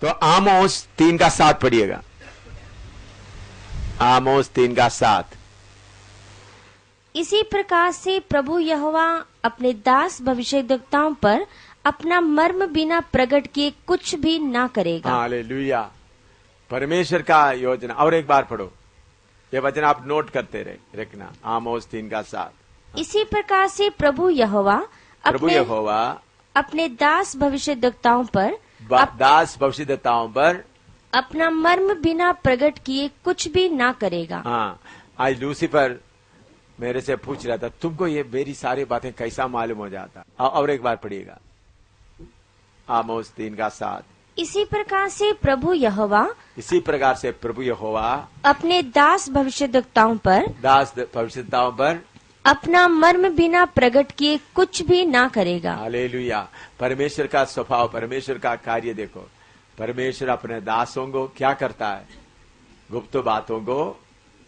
तो आमोस 3:7 पढ़िएगा। आमोस 3:7। इसी प्रकार से प्रभु यहोवा अपने दास भविष्यद्वक्ताओं पर अपना मर्म बिना प्रकट किए कुछ भी ना करेगा। हालेलुया। परमेश्वर का योजना। और एक बार पढ़ो, ये वचन आप नोट करते रखना। आमोस 3:7। इसी प्रकार से प्रभु यहोवा अपने दास भविष्यद्वक्ताओं पर अपना मर्म बिना प्रकट किए कुछ भी ना करेगा। हाँ, आज लूसीफर मेरे से पूछ रहा था, तुमको ये मेरी सारी बातें कैसा मालूम हो जाता। और एक बार पढ़िएगा, आमोस 3:7। इसी प्रकार से प्रभु यहोवा अपने दास भविष्यद्वक्ताओं पर अपना मर्म बिना प्रकट किए कुछ भी ना करेगा। हालेलुया। परमेश्वर का स्वभाव, परमेश्वर का कार्य देखो। परमेश्वर अपने दासों को क्या करता है? गुप्त बातों को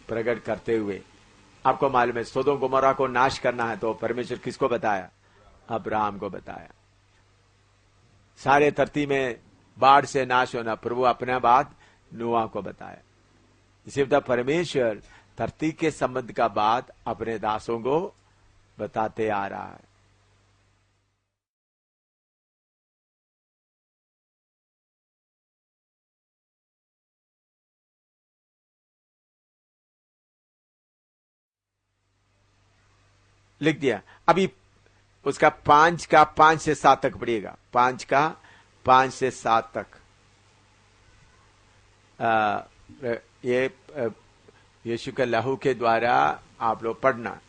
प्रकट करते हुए। आपको मालूम है, सोदोम गोमोरा को नाश करना है तो परमेश्वर किसको बताया? अब्राहम को बताया। सारे धरती में बाढ़ से नाश होना, प्रभु अपने बात नूह को बताया। इसी तरह परमेश्वर धरती के संबंध का बात अपने दासों को बताते आ रहा है। लिख दिया। अभी उसका 5 से 7 तक पढ़िएगा। 5 से 7 तक। ये यीशु के लहू के द्वारा आप लोग पढ़ना।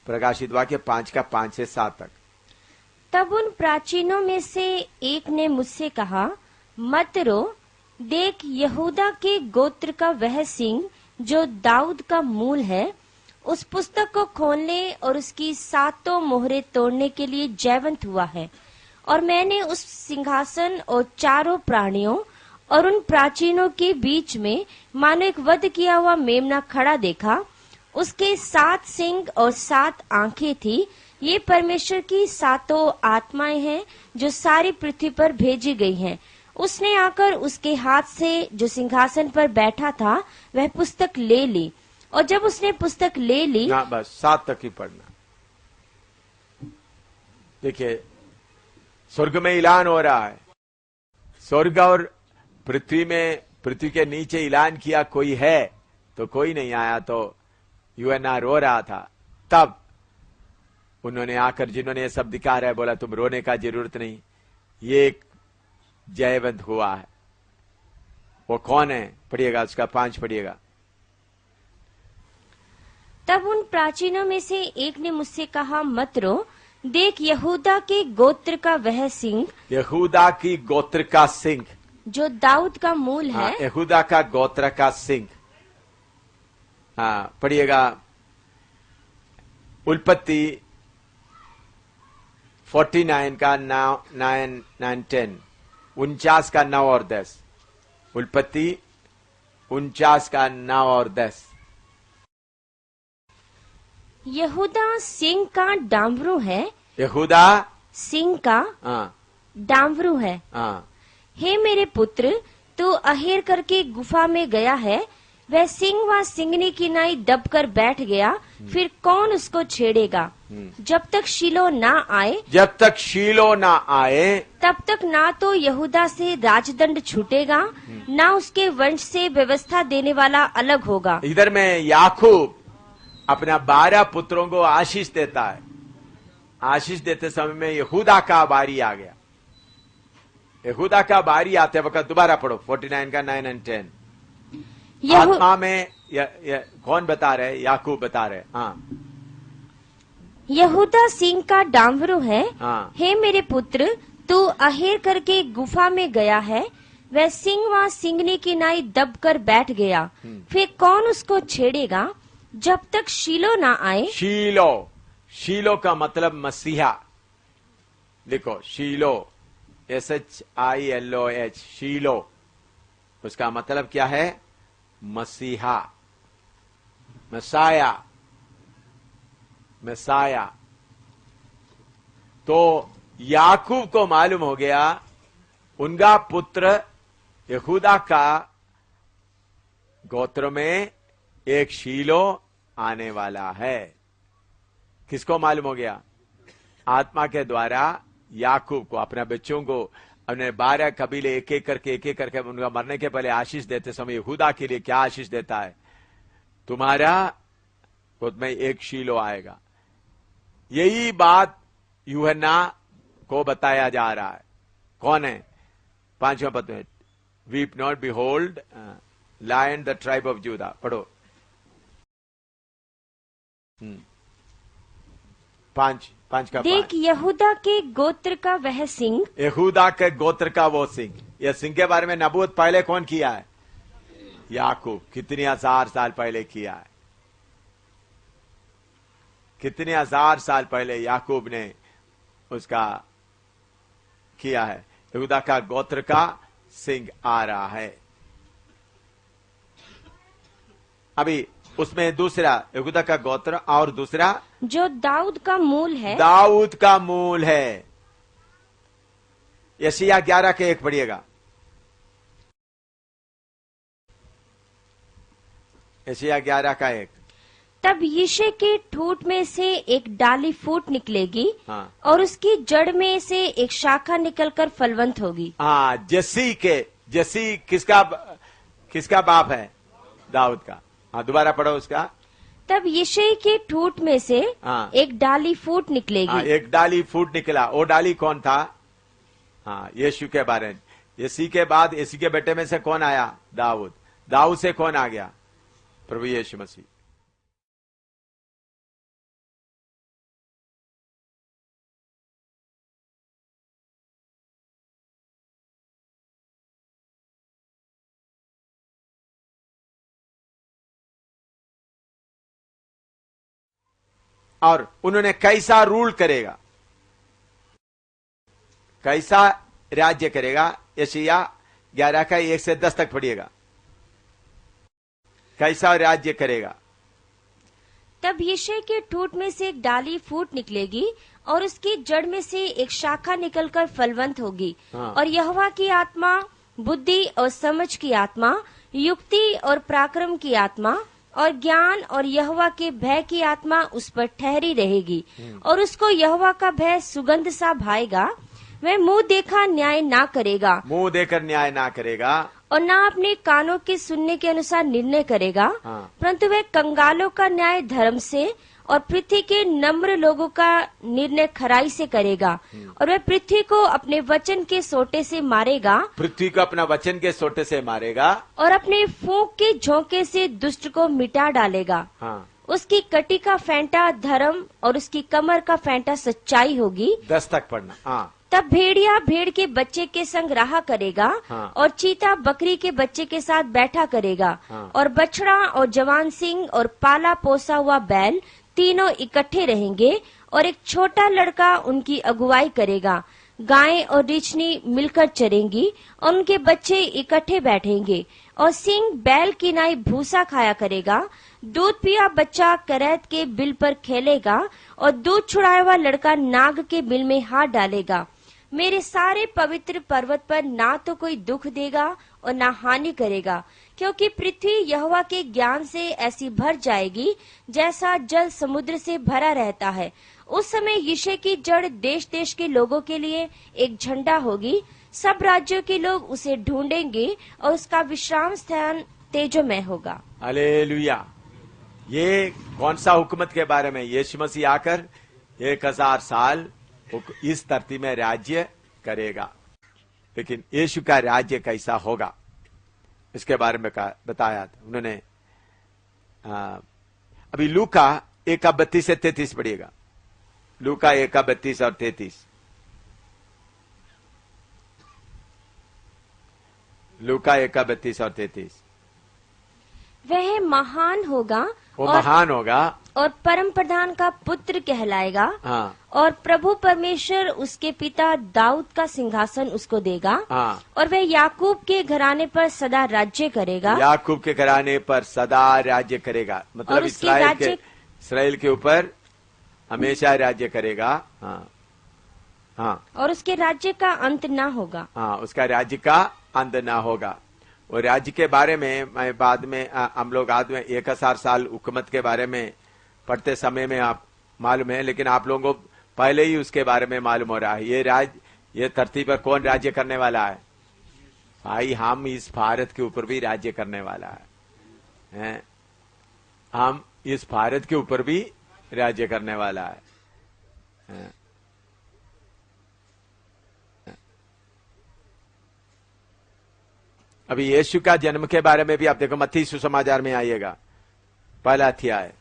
प्रकाशित वाक्य 5 से 7 तक। तब उन प्राचीनों में से एक ने मुझसे कहा, मत रो, देख यहूदा के गोत्र का वह सिंह जो दाऊद का मूल है, उस पुस्तक को खोलने और उसकी 7 मोहरें तोड़ने के लिए जयवंत हुआ है। और मैंने उस सिंहासन और 4 प्राणियों और उन प्राचीनों के बीच में मानो एक वध किया हुआ मेमना खड़ा देखा। उसके 7 सिंग और 7 आंखें थी। ये परमेश्वर की 7 आत्माएं हैं जो सारी पृथ्वी पर भेजी गई हैं। उसने आकर उसके हाथ से जो सिंहासन पर बैठा था वह पुस्तक ले ली, और जब उसने पुस्तक ले ली, ना बस 7 तक ही पढ़ना। देखिए, स्वर्ग में ऐलान हो रहा है। स्वर्ग और पृथ्वी के नीचे ऐलान किया कोई है तो कोई नहीं आया। तो यूएनआर रो रहा था। तब उन्होंने आकर, जिन्होंने ये सब दिखा रहा है, बोला तुम रोने का जरूरत नहीं, ये एक जयवंत हुआ है। वो कौन है? पढ़िएगा, उसका 5 पढ़िएगा। तब उन प्राचीनों में से एक ने मुझसे कहा, मत रो, देख यहूदा के गोत्र का वह सिंह, यहूदा की गोत्र का सिंह जो दाऊद का मूल है। यहूदा का गोत्र का सिंह। पढ़िएगा, उत्पत्ति 49 का 9, 10, 49 का 9 और 10। उत्पत्ति 49 का 9 और 10। यहूदा सिंह का डामरू है। यहूदा सिंह का डामरू है। हे मेरे पुत्र, तू अहेर करके गुफा में गया है। वह सिंह व सिंगनी की नाई दबकर बैठ गया, फिर कौन उसको छेड़ेगा? जब तक शीलो ना आए, तब तक ना तो यहूदा से राजदंड छूटेगा, ना उसके वंश से व्यवस्था देने वाला अलग होगा। इधर में याकूब अपना 12 पुत्रों को आशीष देता है। आशीष देते समय में यहूदा का बारी आ गया। यहूदा का बारी आते वक्त, दोबारा पढ़ो 49 का 9 और 10। आत्मा में कौन बता रहे? याकूब बता रहे। यहूदा सिंह का डामरू है। हे मेरे पुत्र, तू अहेर करके गुफा में गया है। वह सिंह व सिंगनी की नाई दबकर बैठ गया, फिर कौन उसको छेड़ेगा? जब तक शीलो ना आए। शीलो का मतलब मसीहा। देखो, शीलो SHILOH, शीलो, उसका मतलब क्या है? मसीहा, मसाया। तो याकूब को मालूम हो गया उनका पुत्र यहूदा का गोत्र में एक शीलो आने वाला है। किसको मालूम हो गया? आत्मा के द्वारा याकूब को, अपने बच्चों को, अपने 12 कबीले एक एक करके उनका मरने के पहले आशीष देते समय यहूदा के लिए क्या आशीष देता है? तुम्हारा खुद में एक शीलो आएगा। यही बात यूहन्ना को बताया जा रहा है। कौन है? 5वां पद में, weep not behold lion the tribe of Judah. पढ़ो। 5 का देख यहूदा के गोत्र का वह सिंह, यहूदा के गोत्र का वो सिंह। यह सिंह के बारे में नबूवत पहले कौन किया है? याकूब। कितनी 1000 साल पहले किया है। कितने 1000 साल पहले याकूब ने उसका किया है। यहूदा का गोत्र का सिंह आ रहा है। अभी उसमें दूसरा यहूदा का गोत्र और दूसरा जो दाऊद का मूल है। दाऊद का मूल है। यशायाह 11 के 1 पढ़िएगा। यशायाह 11 का 1। तब यिशै के ठूंठ में से एक डाली फूट निकलेगी। हाँ। और उसकी जड़ में से एक शाखा निकलकर फलवंत होगी। हाँ, जसी किसका बाप है? दाऊद का। हाँ, दोबारा पढ़ो उसका। तब यिशै के ठूंठ में से हाँ। एक डाली फूट निकलेगी। हाँ, एक डाली फूट निकला। वो डाली कौन था? हाँ, यीशु के बारे में। यसी के बाद यसी के बेटे में से कौन आया? दाऊद। दाऊद से कौन आ गया? प्रभु यीशु मसीह। और उन्होंने कैसा रूल करेगा, कैसा राज्य करेगा? यशायाह 11 का 1 से 10 तक पढ़िएगा। कैसा राज्य करेगा? तब यिशै के ठूंठ में से एक डाली फूट निकलेगी और उसकी जड़ में से एक शाखा निकलकर फलवंत होगी। हाँ। और यहोवा की आत्मा, बुद्धि और समझ की आत्मा, युक्ति और पराक्रम की आत्मा और ज्ञान और यहोवा के भय की आत्मा उस पर ठहरी रहेगी। और उसको यहोवा का भय सुगंध सा भाएगा। वह मुंह देखा न्याय ना करेगा, मुंह देकर न्याय ना करेगा, और ना अपने कानों के सुनने के अनुसार निर्णय करेगा। हाँ। परंतु वह कंगालों का न्याय धर्म से और पृथ्वी के नम्र लोगों का निर्णय खराई से करेगा। और वह पृथ्वी को अपने वचन के सोटे से मारेगा, पृथ्वी को अपना वचन के सोटे से मारेगा, और अपने फूंक के झोंके से दुष्ट को मिटा डालेगा। हाँ। उसकी कटी का फेंटा धर्म और उसकी कमर का फेंटा सच्चाई होगी। 10 तक पढ़ना। हाँ। तब भेड़िया भेड़ के बच्चे के संग रहा करेगा। हाँ। और चीता बकरी के बच्चे के साथ बैठा करेगा। हाँ। और बछड़ा और जवान सिंह और पाला पोसा हुआ बैल तीनों इकट्ठे रहेंगे। और एक छोटा लड़का उनकी अगुवाई करेगा। गायें और रिछनी मिलकर चरेंगी और उनके बच्चे इकट्ठे बैठेंगे। और सिंह बैल की नाई भूसा खाया करेगा। दूध पिया बच्चा करैत के बिल पर खेलेगा। और दूध छुड़ाया हुआ लड़का नाग के बिल में हाथ डालेगा। मेरे सारे पवित्र पर्वत पर ना तो कोई दुख देगा और ना हानि करेगा, क्योंकि पृथ्वी यहोवा के ज्ञान से ऐसी भर जाएगी जैसा जल समुद्र से भरा रहता है। उस समय यिशै की जड़ देश देश के लोगों के लिए एक झंडा होगी। सब राज्यों के लोग उसे ढूंढेंगे और उसका विश्राम स्थान तेजोमय होगा। हालेलुया। ये कौन सा हुकूमत के बारे में? यीशु मसीह आकर 1000 साल इस धरती में राज्य करेगा। लेकिन यीशु का राज्य कैसा होगा इसके बारे में बताया था उन्होंने। अभी लूका 1:32 से 33 पढ़िएगा। लूका 1:32 और 33। लूका 1:32 और 33। वह महान होगा, वो महान होगा और परम प्रधान का पुत्र कहलाएगा। हाँ। और प्रभु परमेश्वर उसके पिता दाऊद का सिंहासन उसको देगा। हाँ। और वह याकूब के घराने पर सदा राज्य करेगा। याकूब के घराने पर सदा राज्य करेगा, मतलब और उसके राज्य इसराइल के ऊपर हमेशा राज्य करेगा। हाँ। हाँ। और उसके राज्य का अंत ना होगा। हाँ, उसका राज्य का अंत ना होगा। और राज्य के बारे में मैं बाद में हम लोग बाद में 1000 साल हुकूमत के बारे में पढ़ते समय में आप मालूम है, लेकिन आप लोगों को पहले ही उसके बारे में मालूम हो रहा है। ये धरती पर कौन राज्य करने वाला है भाई? हम इस भारत के ऊपर भी राज्य करने वाला है। हम इस भारत के ऊपर भी राज्य करने वाला है। अभी यीशु का जन्म के बारे में भी आप देखो, मत्ती सुसमाचार में आइएगा, पहला अध्याय।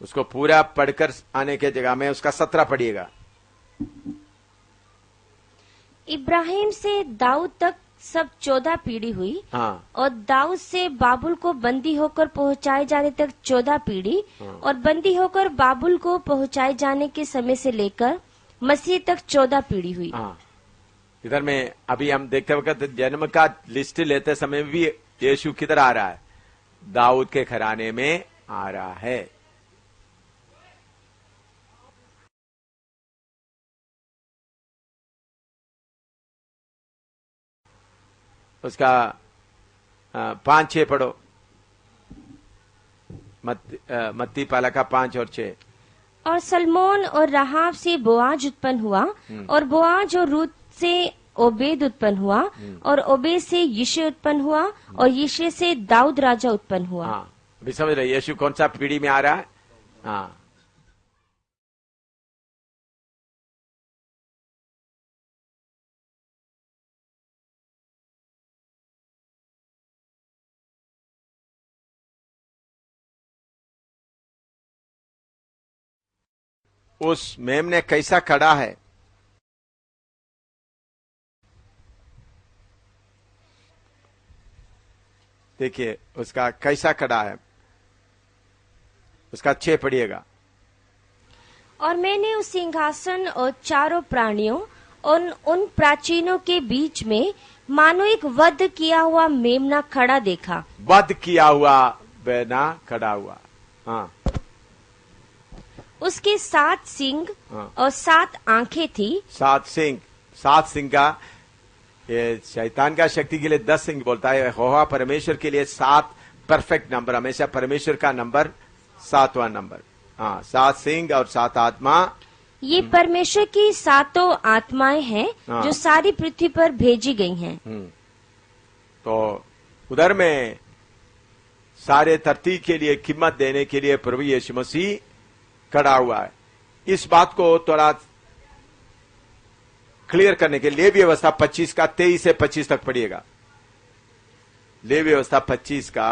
उसको पूरा पढ़कर आने के जगह में उसका 17 पढ़िएगा। इब्राहिम से दाऊद तक सब 14 पीढ़ी हुई। हाँ। और दाऊद से बाबुल को बंदी होकर पहुंचाए जाने तक 14 पीढ़ी। हाँ। और बंदी होकर बाबुल को पहुंचाए जाने के समय से लेकर मसीह तक 14 पीढ़ी हुई। हाँ। इधर में अभी हम देखते वक्त जन्म का लिस्ट लेते समय भी यीशु किधर आ रहा है? दाऊद के घराने में आ रहा है। उसका 5-6 पढ़ो। मत्ती पाला का 5 और 6। और सलमोन और राहाब से बोआज उत्पन्न हुआ। और बोआज और रूत से ओबेद उत्पन्न हुआ। और ओबेद से यिशे उत्पन्न हुआ। और यिशे से दाऊद राजा उत्पन्न हुआ। हाँ, अभी समझ रहे यीशु कौन सा पीढ़ी में आ रहा है? हाँ। उस मेम ने कैसा खड़ा है? देखिए उसका कैसा खड़ा है, उसका 6 पढ़िएगा। और मैंने उस सिंहासन और चारों प्राणियों और उन प्राचीनों के बीच में मानो एक वध किया हुआ मेमना खड़ा देखा। वध किया हुआ मेमना खड़ा हुआ। हाँ। उसके 7 सिंग और 7 आंखें थी। 7 सिंग का ये शैतान का शक्ति के लिए 10 सिंग बोलता है। यहोवा परमेश्वर के लिए 7 परफेक्ट नंबर, हमेशा परमेश्वर का नंबर 7वां नंबर। हाँ, 7 सिंग और 7 आत्मा। ये परमेश्वर की 7 आत्माएं हैं जो सारी पृथ्वी पर भेजी गई हैं। तो उधर में सारे धरती के लिए कीमत देने के लिए प्रभु यीशु मसीह खड़ा हुआ है। इस बात को थोड़ा क्लियर करने के लिए व्यवस्था 25 का 23 से 25 तक पढ़िएगा। ले व्यवस्था 25 का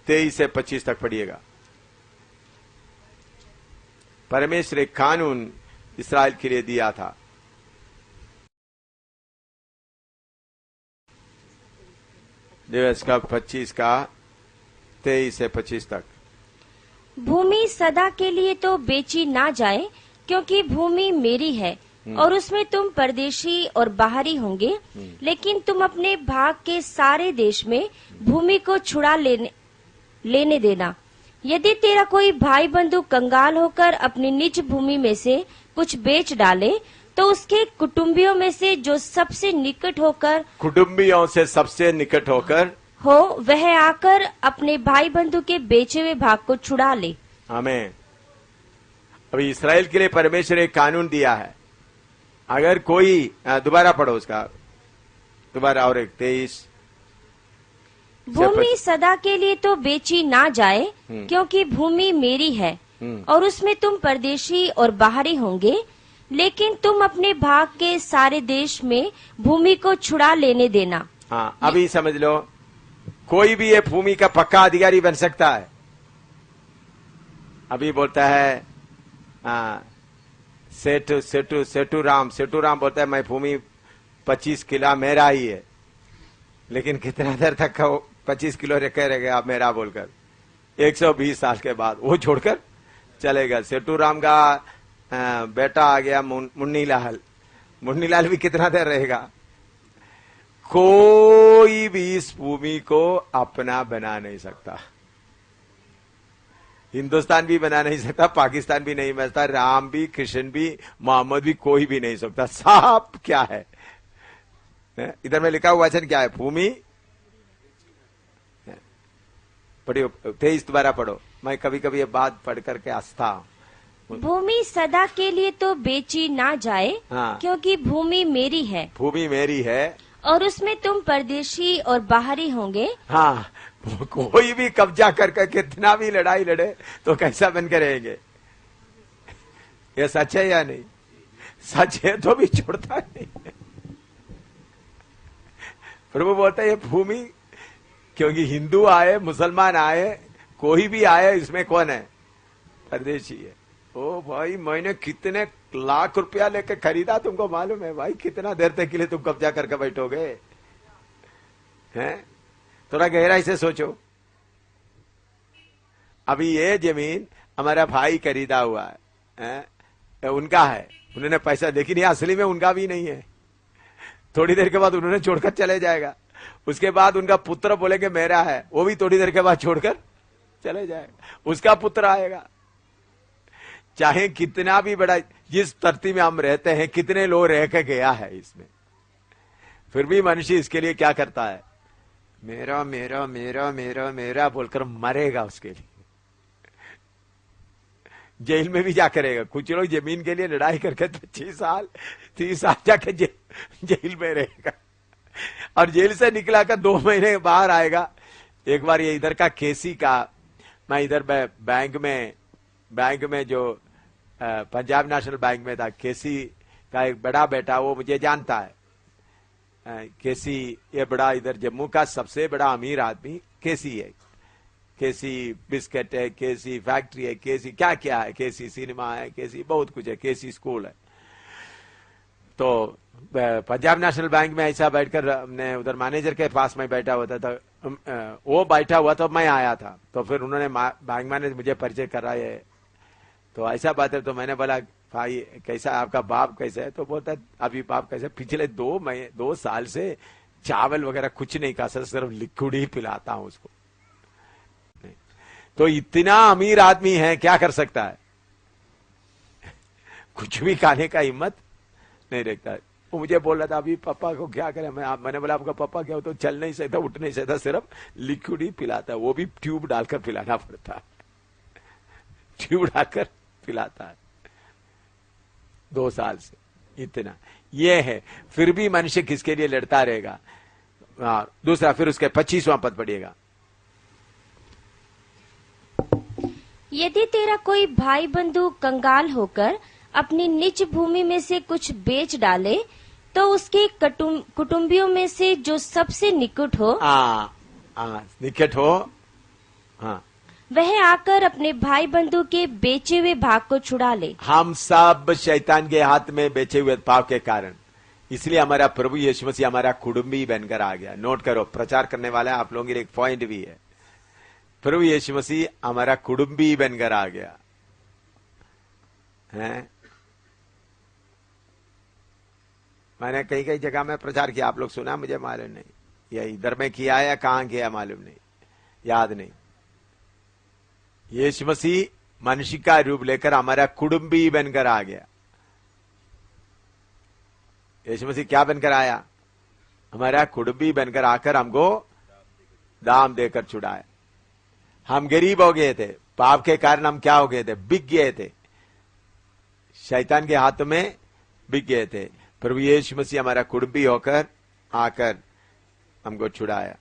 23 से 25 तक पढ़िएगा। परमेश्वर एक कानून इस्राएल के लिए दिया था। व्यवस्था 25 का 23 से 25 तक। भूमि सदा के लिए तो बेची ना जाए, क्योंकि भूमि मेरी है और उसमें तुम परदेशी और बाहरी होंगे। लेकिन तुम अपने भाग के सारे देश में भूमि को छुड़ा लेने देना। यदि तेरा कोई भाई बंधु कंगाल होकर अपनी निज भूमि में से कुछ बेच डाले, तो उसके कुटुंबियों में से जो सबसे निकट होकर हो, वह आकर अपने भाई बंधु के बेचे हुए भाग को छुड़ा ले। आमीन। अभी इस्राएल के लिए परमेश्वर एक कानून दिया है। अगर कोई दोबारा पढ़ो उसका, दोबारा और एक 23। भूमि सदा के लिए तो बेची ना जाए, क्योंकि भूमि मेरी है और उसमें तुम परदेशी और बाहरी होंगे। लेकिन तुम अपने भाग के सारे देश में भूमि को छुड़ा लेने देना। हाँ, अभी समझ लो, कोई भी ये भूमि का पक्का अधिकारी बन सकता है। अभी बोलता है सेठू राम बोलता है मैं भूमि 25 किलो मेरा ही है। लेकिन कितना देर तक वो 25 किलो रह गया मेरा बोलकर? 120 साल के बाद वो छोड़कर चलेगा। सेठू राम का बेटा आ गया मुन्नी लाल भी कितना देर रहेगा? कोई भी इस भूमि को अपना बना नहीं सकता। हिंदुस्तान भी बना नहीं सकता, पाकिस्तान भी नहीं बना सकता, राम भी, कृष्ण भी, मोहम्मद भी, कोई भी नहीं सकता। साफ क्या है? इधर में लिखा हुआ वचन क्या है? भूमि, पढ़ियो 23 दोबारा पढ़ो। मैं कभी कभी ये बात पढ़ करके हंसता हूं। भूमि सदा के लिए तो बेची ना जाए, हाँ। क्योंकि भूमि मेरी है भूमि मेरी है, और उसमें तुम परदेशी और बाहरी होंगे। हाँ। कोई भी कब्जा करके कितना भी लड़ाई लड़े तो कैसा बन के रहेंगे? ये सच है या नहीं? सच है तो भी छोड़ता नहीं। प्रभु बोलते हैं ये भूमि, क्योंकि हिंदू आए, मुसलमान आए, कोई भी आए, इसमें कौन है? परदेशी है। ओ भाई, मैंने कितने लाख रुपया लेके खरीदा, तुमको मालूम है भाई? कितना देर तक के लिए तुम कब्जा करके बैठोगे? हैं? थोड़ा गहराई से सोचो। अभी ये जमीन हमारा भाई खरीदा हुआ है, उनका है, उन्होंने पैसा, लेकिन ये असली में उनका भी नहीं है। थोड़ी देर के बाद उन्होंने छोड़कर चले जाएगा। उसके बाद उनका पुत्र बोलेंगे मेरा है, वो भी थोड़ी देर के बाद छोड़कर चले जाएगा। उसका पुत्र आएगा। चाहे कितना भी बड़ा, जिस धरती में हम रहते हैं, कितने लोग रह के गया है इसमें, फिर भी मनुष्य इसके लिए क्या करता है? मेरा मेरा मेरा मेरा मेरा बोलकर मरेगा उसके लिए। जेल में भी जा करेगा। कुछ लोग जमीन के लिए लड़ाई करके 25 साल 30 साल जाके जेल में रहेगा, और जेल से निकला कर 2 महीने बाहर आएगा। एक बार ये इधर का केसी का, मैं इधर बैंक में जो पंजाब नेशनल बैंक में था, केसी का एक बड़ा बेटा, वो मुझे जानता है। केसी ये बड़ा, इधर जम्मू का सबसे बड़ा अमीर आदमी केसी है। केसी बिस्किट है, केसी फैक्ट्री है, केसी क्या क्या है, केसी सिनेमा है, केसी बहुत कुछ है, केसी स्कूल है। तो पंजाब नेशनल बैंक में ऐसा बैठकर, हमने उधर मैनेजर के पास में बैठा होता था, वो बैठा हुआ तो मैं आया था, तो फिर उन्होंने बैंक मैनेजर मुझे परिचय कराया। तो ऐसा बात है, तो मैंने बोला भाई कैसा आपका बाप कैसा है? तो बोलता है अभी बाप कैसे? पिछले 2 साल से चावल वगैरह कुछ नहीं खा सकता, सिर्फ लिक्विड ही पिलाता हूं उसको। तो इतना अमीर आदमी है, क्या कर सकता है? कुछ भी खाने का हिम्मत नहीं रखता है। वो मुझे बोल रहा था अभी पापा को क्या करें। मैंने बोला आपका पापा क्या हो? तो चल नहीं सकता, उठ नहीं सकता, सिर्फ लिक्विड ही पिलाता है, वो भी ट्यूब डालकर पिलाना पड़ता है। ट्यूब डालकर पिलाता है 2 साल से, इतना ये है। फिर भी मनुष्य किसके लिए लड़ता रहेगा? दूसरा, फिर उसके 25वां पद पढ़िएगा। यदि तेरा कोई भाई बंधु कंगाल होकर अपनी निज भूमि में से कुछ बेच डाले, तो उसके कुटुंबियों में से जो सबसे निकट हो, निकट हो, हाँ, वह आकर अपने भाई बंधु के बेचे हुए भाग को छुड़ा ले। हम सब शैतान के हाथ में बेचे हुए भाव के कारण, इसलिए हमारा प्रभु यीशु मसीह हमारा कुटुंबी बनकर आ गया। नोट करो, प्रचार करने वाला है आप लोगों के लिए एक पॉइंट भी है। प्रभु यीशु मसीह हमारा कुटुंबी बनकर आ गया है। मैंने कई कई जगह में प्रचार किया, आप लोग सुना मुझे मालूम नहीं, या इधर में किया या कहां किया मालूम नहीं, याद नहीं। यीशु मसीह मनुष्य का रूप लेकर हमारा कुटुंबी बनकर आ गया। यीशु मसीह क्या बनकर आया? हमारा कुटुंबी बनकर आकर हमको दाम देकर छुड़ाया। हम गरीब हो गए थे, पाप के कारण हम क्या हो गए थे? बिक गए थे, शैतान के हाथ में बिक गए थे। प्रभु यीशु मसीह हमारा कुटुंबी होकर आकर हमको छुड़ाया।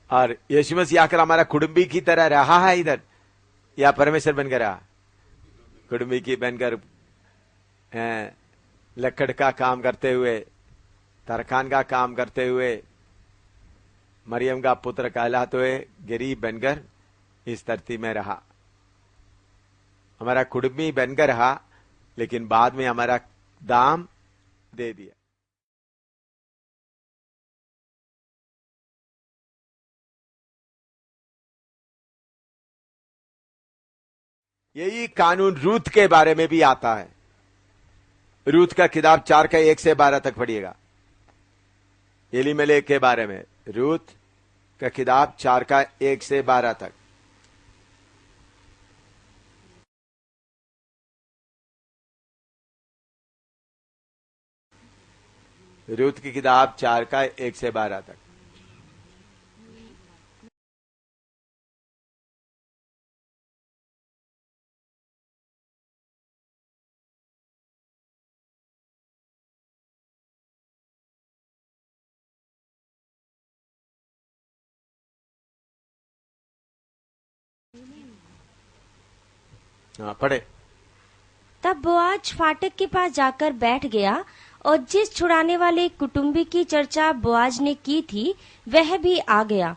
और यीशु मसीह आकर हमारा कुटुंबी की तरह रहा है इधर, या परमेश्वर बनकर रहा? कुटुंबी की बनकर लकड़ का काम करते हुए, तरखान का काम करते हुए, मरियम का पुत्र कहलाते हुए गरीब बनकर इस धरती में रहा। हमारा कुटुंबी बनकर रहा, लेकिन बाद में हमारा दाम दे दिया। यही कानून रूत के बारे में भी आता है। रूत का किताब 4 का 1 से 12 तक पढ़िएगा। एलीमेलेक के बारे में रूत का किताब 4 का 1 से 12 तक। रूत की किताब 4 का 1 से 12 तक। हाँ पढ़े। तब बोआज फाटक के पास जाकर बैठ गया और जिस छुड़ाने वाले कुटुंबी की चर्चा बोआज ने की थी वह भी आ गया।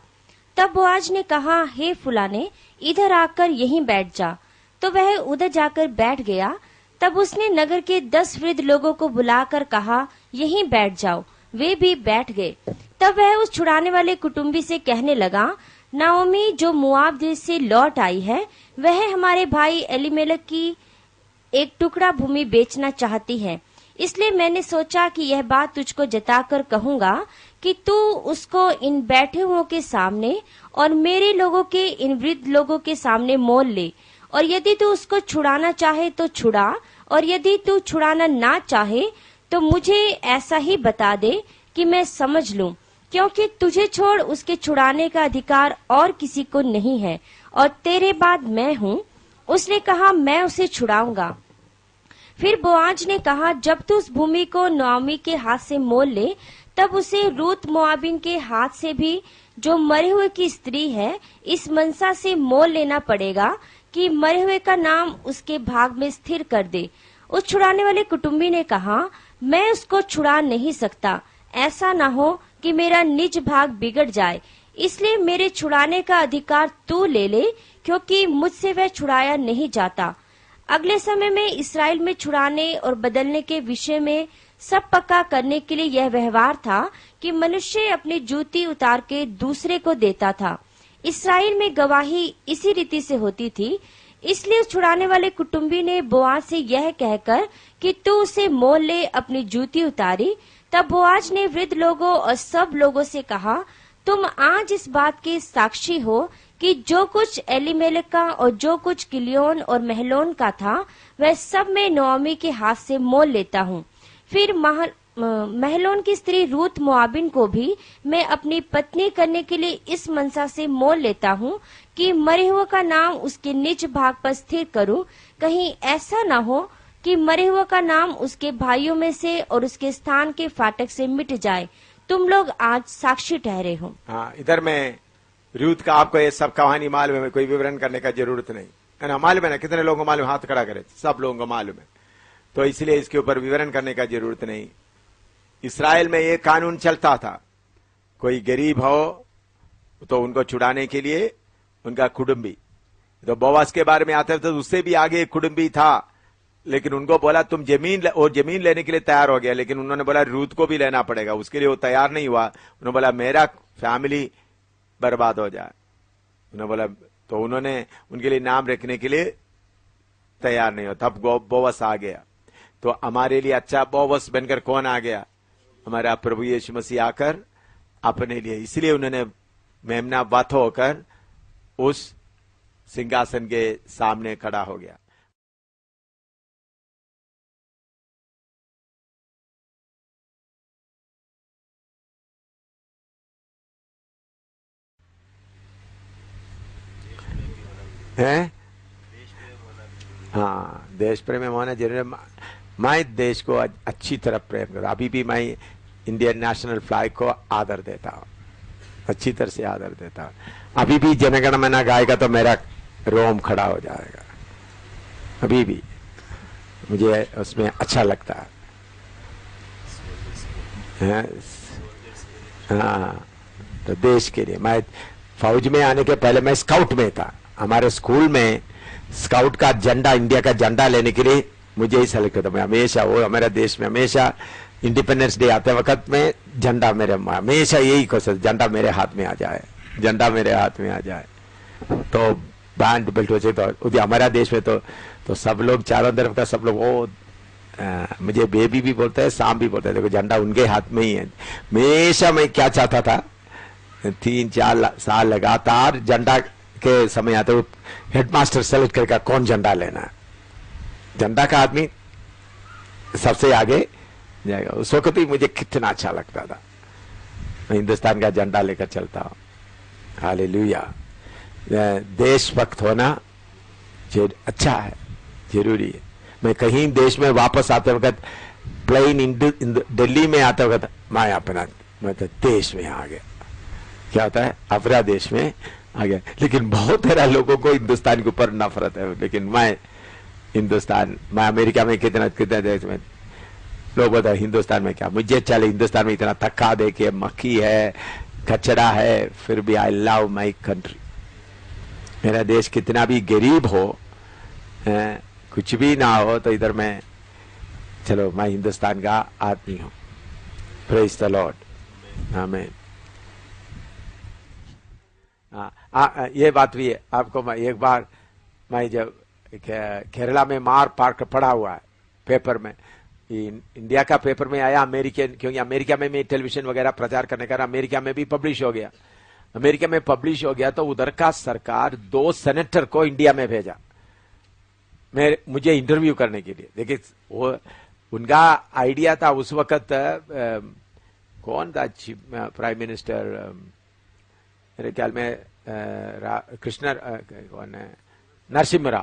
तब बोआज ने कहा, हे फुलाने, इधर आकर यहीं बैठ जा। तो वह उधर जाकर बैठ गया। तब उसने नगर के 10 वृद्ध लोगों को बुलाकर कहा, यहीं बैठ जाओ। वे भी बैठ गए। तब वह उस छुड़ाने वाले कुटुंबी से कहने लगा, नाओमी जो मुआब देश से लौट आई है, वह हमारे भाई एलीमेलेक की एक टुकड़ा भूमि बेचना चाहती है। इसलिए मैंने सोचा कि यह बात तुझको जताकर कहूंगा कि तू उसको इन बैठे हुओं के सामने और मेरे लोगों के इन वृद्ध लोगों के सामने मोल ले। और यदि तू उसको छुड़ाना चाहे तो छुड़ा, और यदि तू छुड़ाना ना चाहे तो मुझे ऐसा ही बता दे कि मैं समझ लूं, क्योंकि तुझे छोड़ उसके छुड़ाने का अधिकार और किसी को नहीं है, और तेरे बाद मैं हूँ। उसने कहा, मैं उसे छुड़ाऊंगा। फिर बोआज ने कहा, जब तू उस भूमि को नोआमी के हाथ से मोल ले, तब उसे रूत मोआबिन के हाथ से भी, जो मरे हुए की स्त्री है, इस मनसा से मोल लेना पड़ेगा कि मरे हुए का नाम उसके भाग में स्थिर कर दे। उस छुड़ाने वाले कुटुंबी ने कहा, मैं उसको छुड़ा नहीं सकता, ऐसा ना हो कि मेरा निज भाग बिगड़ जाए, इसलिए मेरे छुड़ाने का अधिकार तू ले ले, क्योंकि मुझसे वह छुड़ाया नहीं जाता। अगले समय में इस्राएल में छुड़ाने और बदलने के विषय में सब पक्का करने के लिए यह व्यवहार था कि मनुष्य अपनी जूती उतार के दूसरे को देता था। इस्राएल में गवाही इसी रीति से होती थी। इसलिए उस छुड़ाने वाले कुटुंबी ने बोआज से यह कहकर कि तू उसे मोल ले, अपनी जूती उतारी। तब बोआज ने वृद्ध लोगों और सब लोगों से कहा, तुम आज इस बात के साक्षी हो कि जो कुछ एलीमेलेक का और जो कुछ किलियोन और महलोन का था, वह सब मैं नोआमी के हाथ से मोल लेता हूँ। फिर महलोन की स्त्री रूत मोआबिन को भी मैं अपनी पत्नी करने के लिए इस मनसा से मोल लेता हूँ कि मरे हुए का नाम उसके निज भाग पर स्थिर करूँ। कहीं ऐसा न हो कि मरे हुए का नाम उसके भाइयों में से और उसके स्थान के फाटक से मिट जाए। तुम लोग आज साक्षी ठहरे हो। हाँ, इधर में रूत का आपको ये सब कहानी मालूम है, कोई विवरण करने का जरूरत नहीं है ना। मालूम है ना, कितने लोगों को मालूम? हाथ खड़ा करे, सब लोगों को मालूम है, तो इसलिए इसके ऊपर विवरण करने का जरूरत नहीं। इस्राएल में ये कानून चलता था, कोई गरीब हो तो उनको छुड़ाने के लिए उनका कुटुंबी, तो बोआज के बारे में आते थे, तो उससे भी आगे एक कुटुंबी था, लेकिन उनको बोला तुम जमीन और जमीन लेने के लिए तैयार हो गया, लेकिन उन्होंने बोला रूत को भी लेना पड़ेगा, उसके लिए वो तैयार नहीं हुआ। उन्होंने बोला मेरा फैमिली बर्बाद हो जाए। उन्होंने बोला, तो उन्होंने उनके लिए नाम रखने के लिए तैयार नहीं हो। तब बोवस आ गया। तो हमारे लिए अच्छा बोवस बनकर कौन आ गया? हमारा प्रभु यीशु मसीह आकर अपने लिए, इसलिए उन्होंने मेमना वध होकर उस सिंहासन के सामने खड़ा हो गया। है हाँ, देश प्रेम होना जरूरी है। मैं देश को अच्छी तरह प्रेम करूँ। अभी भी मैं इंडियन नेशनल फ्लैग को आदर देता हूँ, अच्छी तरह से आदर देता हूँ। अभी भी जनगण मन गाएगा तो मेरा रोम खड़ा हो जाएगा। अभी भी मुझे उसमें अच्छा लगता है। हाँ, तो देश के लिए मैं फौज में आने के पहले मैं स्काउट में था। हमारे स्कूल में स्काउट का झंडा, इंडिया का झंडा लेने के लिए मुझे ही सेलेक्ट होता। मैं हमेशा, वो हमारे देश में हमेशा इंडिपेंडेंस डे आते वक्त में झंडा मेरे, हमेशा यही कोशिश, झंडा मेरे हाथ में आ जाए, झंडा मेरे हाथ में आ जाए। तो बैंड बेल्ट हो तो हमारा देश में तो सब लोग चारों तरफ का सब लोग वो मुझे बेबी भी बोलते हैं, शाम भी बोलते हैं। देखो झंडा उनके हाथ में ही है। हमेशा मैं क्या चाहता था, 3-4 साल लगातार झंडा के समय आते हुए हेडमास्टर सेलेक्ट करके कौन झंडा लेना है, झंडा का आदमी सबसे आगे जाएगा। उस वक्त ही मुझे कितना अच्छा लगता था। मैं हिंदुस्तान का झंडा लेकर चलता हूं। हालेलुया। देशभक्त होना अच्छा है, जरूरी है। मैं कहीं देश में वापस आते वक्त प्लेन दिल्ली में आते वक्त मैं तो देश में आ गया। क्या होता है, अपना देश में आ गया। लेकिन बहुत सारे लोगों को हिंदुस्तान के ऊपर नफरत है। लेकिन मैं अमेरिका में कितने देश में लोग बोलते हैं हिंदुस्तान में क्या, मुझे चले हिंदुस्तान में इतना थक्का दे के मक्खी है, कचरा है, फिर भी आई लव माई कंट्री। मेरा देश कितना भी गरीब हो, कुछ भी ना हो, तो इधर मैं हिंदुस्तान का आदमी हूं। Praise the Lord. आमीन। ये बात भी है आपको। मैं एक बार जब केरला में मार पार पड़ा हुआ है पेपर में, इंडिया का पेपर में आया अमेरिकन, क्योंकि अमेरिका में मैं टेलीविजन वगैरह प्रचार करने का, अमेरिका में भी पब्लिश हो गया। अमेरिका में पब्लिश हो गया तो उधर का सरकार 2 सेनेटर को इंडिया में भेजा मुझे इंटरव्यू करने के लिए। देखिए वो उनका आइडिया था उस वक्त, कौन था प्राइम मिनिस्टर, मेरे ख्याल में कौन है, नरसिम्हा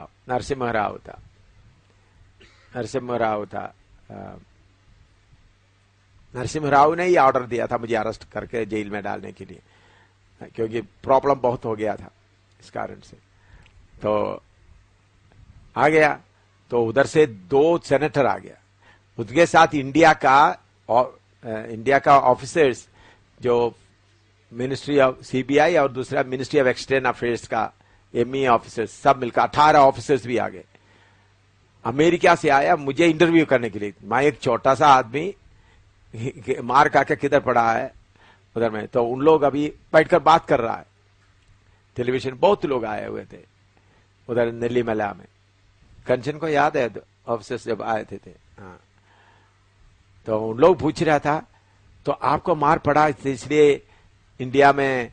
राव ने ही ऑर्डर दिया था मुझे अरेस्ट करके जेल में डालने के लिए, क्योंकि प्रॉब्लम बहुत हो गया था इस कारण से। तो आ गया, तो उधर से 2 सेनेटर आ गया, उसके साथ इंडिया का ऑफिसर्स, जो मिनिस्ट्री ऑफ सीबीआई और दूसरा मिनिस्ट्री ऑफ एक्सटर्नल अफेयर्स का एमई ऑफिसर्स, सब मिलकर 18 ऑफिसर्स भी आ गए। अमेरिका से आया मुझे इंटरव्यू करने के लिए। मैं एक छोटा सा आदमी मार खा के किधर पड़ा है उधर में, तो उन लोग अभी बैठकर बात कर रहा है। टेलीविजन बहुत लोग आए हुए थे उधर नेल्लीमला में। कंचन को याद है ऑफिसर्स जब आए थे हाँ, तो उन लोग पूछ रहा था, तो आपको मार पड़ा इसलिए इंडिया में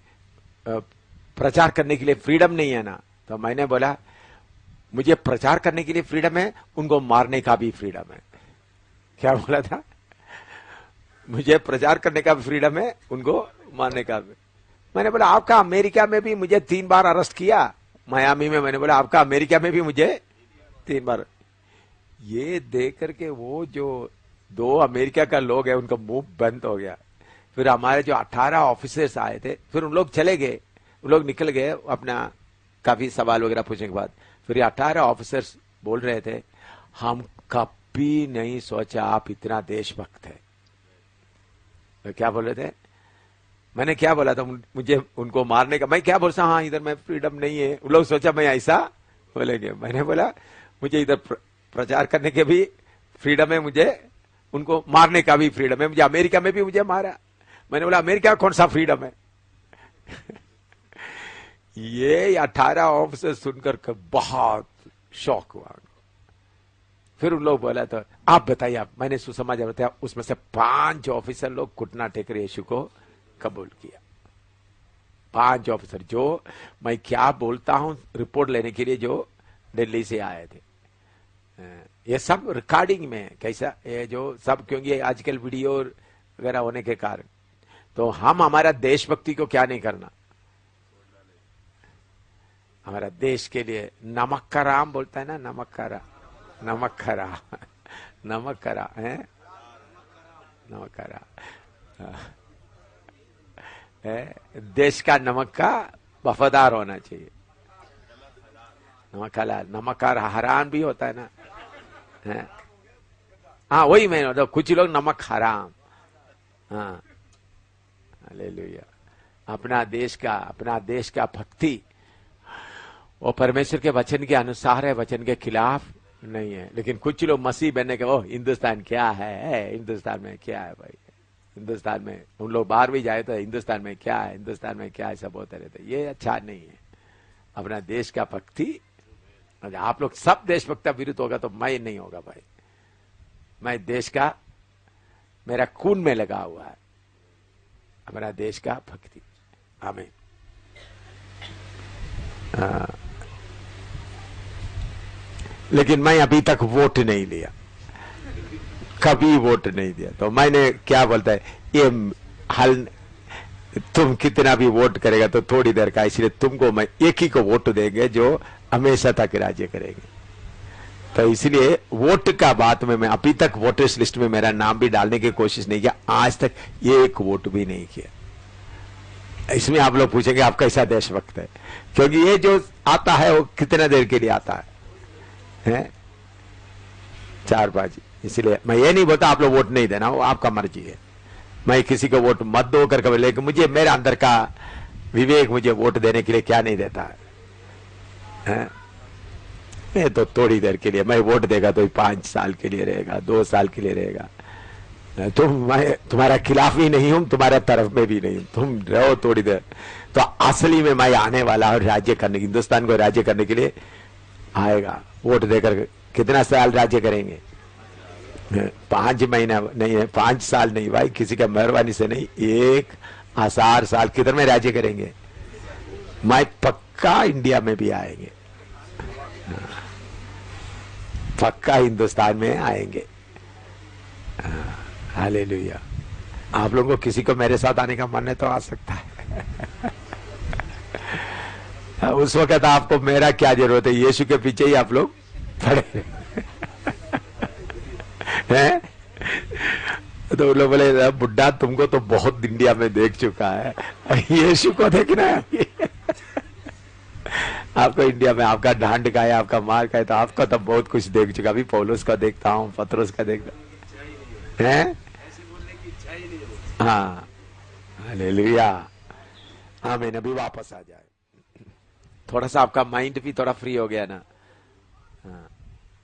प्रचार करने के लिए फ्रीडम नहीं है ना? तो मैंने बोला मुझे प्रचार करने के लिए फ्रीडम है, उनको मारने का भी फ्रीडम है। क्या बोला था? मुझे प्रचार करने का भी फ्रीडम है, उनको मारने का भी। मैंने बोला आपका अमेरिका में भी मुझे 3 बार अरेस्ट किया, मायामी में। मैंने बोला आपका अमेरिका में भी मुझे 3 बार। ये देख करके वो जो 2 अमेरिका का लोग है उनका मुंह बंद हो गया। फिर हमारे जो 18 ऑफिसर्स आए थे, फिर उन लोग चले गए, उन लोग निकल गए अपना काफी सवाल वगैरह पूछने के बाद। फिर 18 ऑफिसर्स बोल रहे थे, हम कभी नहीं सोचा आप इतना देशभक्त है। तो क्या बोल रहे थे? मैंने क्या बोला था, मुझे उनको मारने का। मैं क्या बोलता, हाँ इधर में फ्रीडम नहीं है। उन लोग सोचा मैं ऐसा बोलेंगे। मैंने बोला मुझे इधर प्रचार करने के भी फ्रीडम है, मुझे उनको मारने का भी फ्रीडम है। मुझे अमेरिका में भी मुझे मारा। मैंने बोला अमेरिका कौन सा फ्रीडम है? ये 18 ऑफिसर सुनकर बहुत शौक हुआ। फिर उन लोग बोला तो आप बताइए आप। मैंने सुसमाचार बताया, उसमें से 5 ऑफिसर लोग घुटना टेकर यीशु को कबूल किया। 5 ऑफिसर जो मैं क्या बोलता हूं रिपोर्ट लेने के लिए जो दिल्ली से आए थे। ये सब रिकॉर्डिंग में कैसा ये जो सब, क्योंकि आजकल वीडियो वगैरह होने के कारण, तो हम हमारा देशभक्ति को क्या नहीं करना, हमारा देश के लिए नमक का राम बोलता है ना, नमक का राम, नमक खरा, नमक खरा है, नमक खरा देश का नमक का वफादार होना चाहिए। नमक हलाल, नमक का हराम भी होता है ना। हाँ वही मैं तो कुछ लोग नमक हराम। हाँ हालेलुया। अपना देश का भक्ति वो परमेश्वर के वचन के अनुसार है, वचन के खिलाफ नहीं है। लेकिन कुछ लोग मसीह बनने के, ओ हिंदुस्तान क्या है, हिंदुस्तान में क्या है भाई, हिंदुस्तान में उन लोग बाहर भी जाए तो हिंदुस्तान में क्या है, हिंदुस्तान में क्या है, सब होते रहते। ये अच्छा नहीं है। अपना देश का भक्ति। आप लोग सब देशभक्ता विरुद्ध होगा तो मैं नहीं होगा भाई। मैं देश का, मेरा खून में लगा हुआ है अपना देश का भक्ति। आमीन। लेकिन मैं अभी तक वोट नहीं लिया, कभी वोट नहीं दिया। तो मैंने क्या बोलता है, ये हल तुम कितना भी वोट करेगा तो थोड़ी देर का, इसलिए तुमको मैं एक ही को वोट देंगे जो हमेशा तक राज्य करेंगे। तो इसलिए वोट का बात में मैं अभी तक वोटर्स लिस्ट में मेरा नाम भी डालने की कोशिश नहीं किया, आज तक एक वोट भी नहीं किया। इसमें आप लोग पूछेंगे आप कैसा देशभक्त है, क्योंकि ये जो आता है वो कितना देर के लिए आता है? 4-5। इसलिए मैं ये नहीं बोलता आप लोग वोट नहीं देना, वो आपका मर्जी है। मैं किसी को वोट मत दो करके, लेकिन मुझे मेरा अंदर का विवेक मुझे वोट देने के लिए क्या नहीं देता है? मैं तो थोड़ी देर के लिए, मैं वोट देगा तो 5 साल के लिए रहेगा, 2 साल के लिए रहेगा। मैं तुम्हारा खिलाफ भी नहीं हूं, तुम्हारा तरफ में भी नहीं हूं, तुम रहो थोड़ी देर। तो असली में मैं आने वाला और राज्य करने, हिंदुस्तान को राज्य करने के लिए आएगा। वोट देकर कितना साल राज्य करेंगे? 5 महीना नहीं है, 5 साल नहीं भाई, किसी का मेहरबानी से नहीं, 1,000 साल किधर में राज्य करेंगे? मैं पक्का इंडिया में भी आएंगे, पक्का हिंदुस्तान में आएंगे। हालेलुया। आप लोगों को किसी को मेरे साथ आने का मन है तो आ सकता है। उस वक्त आपको मेरा क्या जरूरत है, यीशु के पीछे ही आप लोग पड़े हैं। तो लोग बोले बुड्ढा तुमको तो बहुत इंडिया में देख चुका है, यीशु को देखना है। आपको इंडिया में आपका डांड का है, आपका मार का है, तो आपका तो बहुत कुछ देख चुका। अभी पौलुस का देखता हूँ, पतरस का देखता है। हाँ हालेलुया। आमीन। अभी वापस आ जाए, थोड़ा सा आपका माइंड भी थोड़ा फ्री हो गया ना। हाँ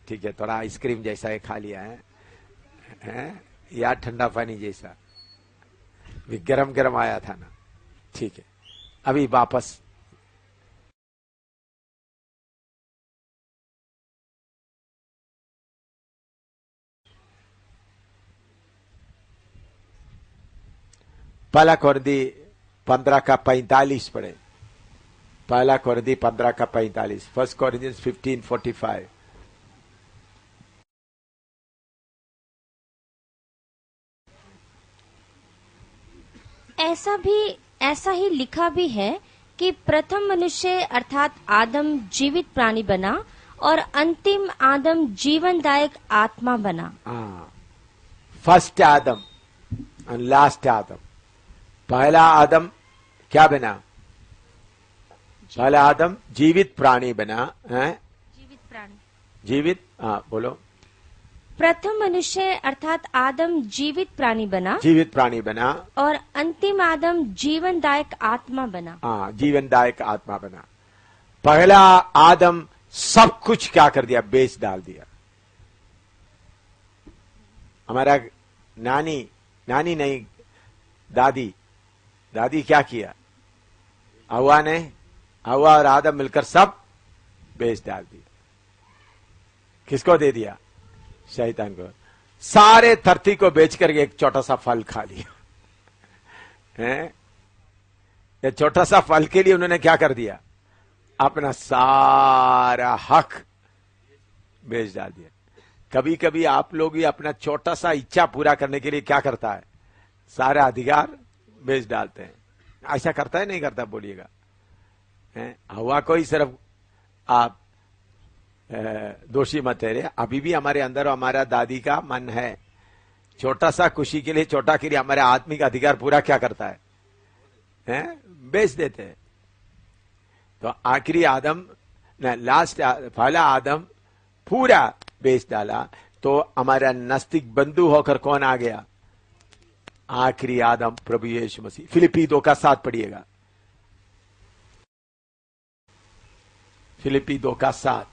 ठीक है, थोड़ा आइसक्रीम जैसा है खा लिया है या ठंडा पानी जैसा भी गरम गरम आया था ना। ठीक है, अभी वापस पहला कोरिन्थी 15:45 पढ़े। पहला कोरिन्थी 15:45, 1 Corinthians 15:45। ऐसा ही लिखा भी है कि प्रथम मनुष्य अर्थात आदम जीवित प्राणी बना और अंतिम आदम जीवनदायक आत्मा बना। फर्स्ट आदम एंड लास्ट आदम। पहला आदम क्या बना? पहला आदम जीवित प्राणी बना है। जीवित प्राणी, जीवित, हाँ बोलो। प्रथम मनुष्य अर्थात आदम जीवित प्राणी बना, जीवित प्राणी बना, और अंतिम आदम जीवनदायक आत्मा बना। हाँ जीवनदायक आत्मा बना। पहला आदम सब कुछ क्या कर दिया? बेच डाल दिया। हमारा नानी नहीं, दादी क्या किया? हवा और आदम मिलकर सब बेच डाल दिया। किसको दे दिया? शैतान को। सारे धरती को बेचकर एक छोटा सा फल खा लिया है। ये छोटा सा फल के लिए उन्होंने क्या कर दिया? अपना सारा हक बेच डाल दिया। कभी कभी आप लोग भी अपना छोटा सा इच्छा पूरा करने के लिए क्या करता है? सारा अधिकार बेच डालते हैं। ऐसा करता है नहीं करता? बोलिएगा। हवा को ही सिर्फ आप दोषी मत ठहरे। अभी भी हमारे अंदर हमारा दादी का मन है, छोटा सा खुशी के लिए, छोटा के लिए हमारे आत्मिक अधिकार पूरा क्या करता है? बेच देते हैं। तो आखिरी आदम पहला आदम पूरा बेच डाला, तो हमारा नस्तिक बंधु होकर कौन आ गया? आखिरी आदम प्रभु यीशु मसीह। फिलिपी 2:7 पढ़िएगा। फिलिपी 2:7।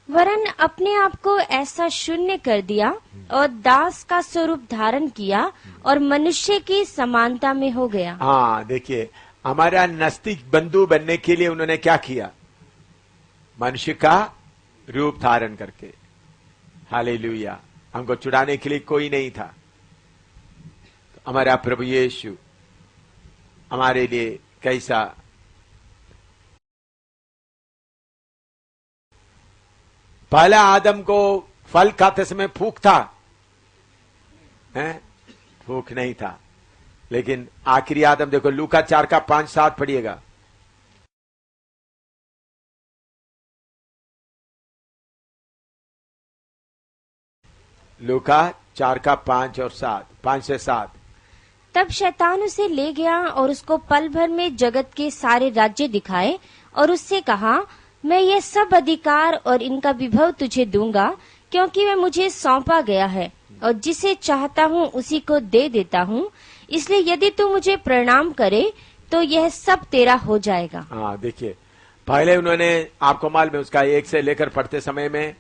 वरन अपने आप को ऐसा शून्य कर दिया और दास का स्वरूप धारण किया और मनुष्य की समानता में हो गया। हाँ देखिए, हमारा नजदीक बंधु बनने के लिए उन्होंने क्या किया? मनुष्य का रूप धारण करके। हालेलुया। हमको छुड़ाने के लिए कोई नहीं था। हमारा प्रभु यीशु हमारे लिए कैसा पहला आदम को फल खाते समय फूक था, फूक नहीं था। लेकिन आखिरी आदम देखो, लूका 4:5-7 पढ़िएगा। लूका 4:5 और 7, 5 से 7। तब शैतान उसे ले गया और उसको पल भर में जगत के सारे राज्य दिखाए और उससे कहा, मैं ये सब अधिकार और इनका विभव तुझे दूंगा, क्योंकि वह मुझे सौंपा गया है और जिसे चाहता हूँ उसी को दे देता हूँ। इसलिए यदि तू मुझे प्रणाम करे तो यह सब तेरा हो जाएगा। हाँ, देखिए, पहले उन्होंने, आपको मालूम है, उसका 1 से लेकर पढ़ते समय में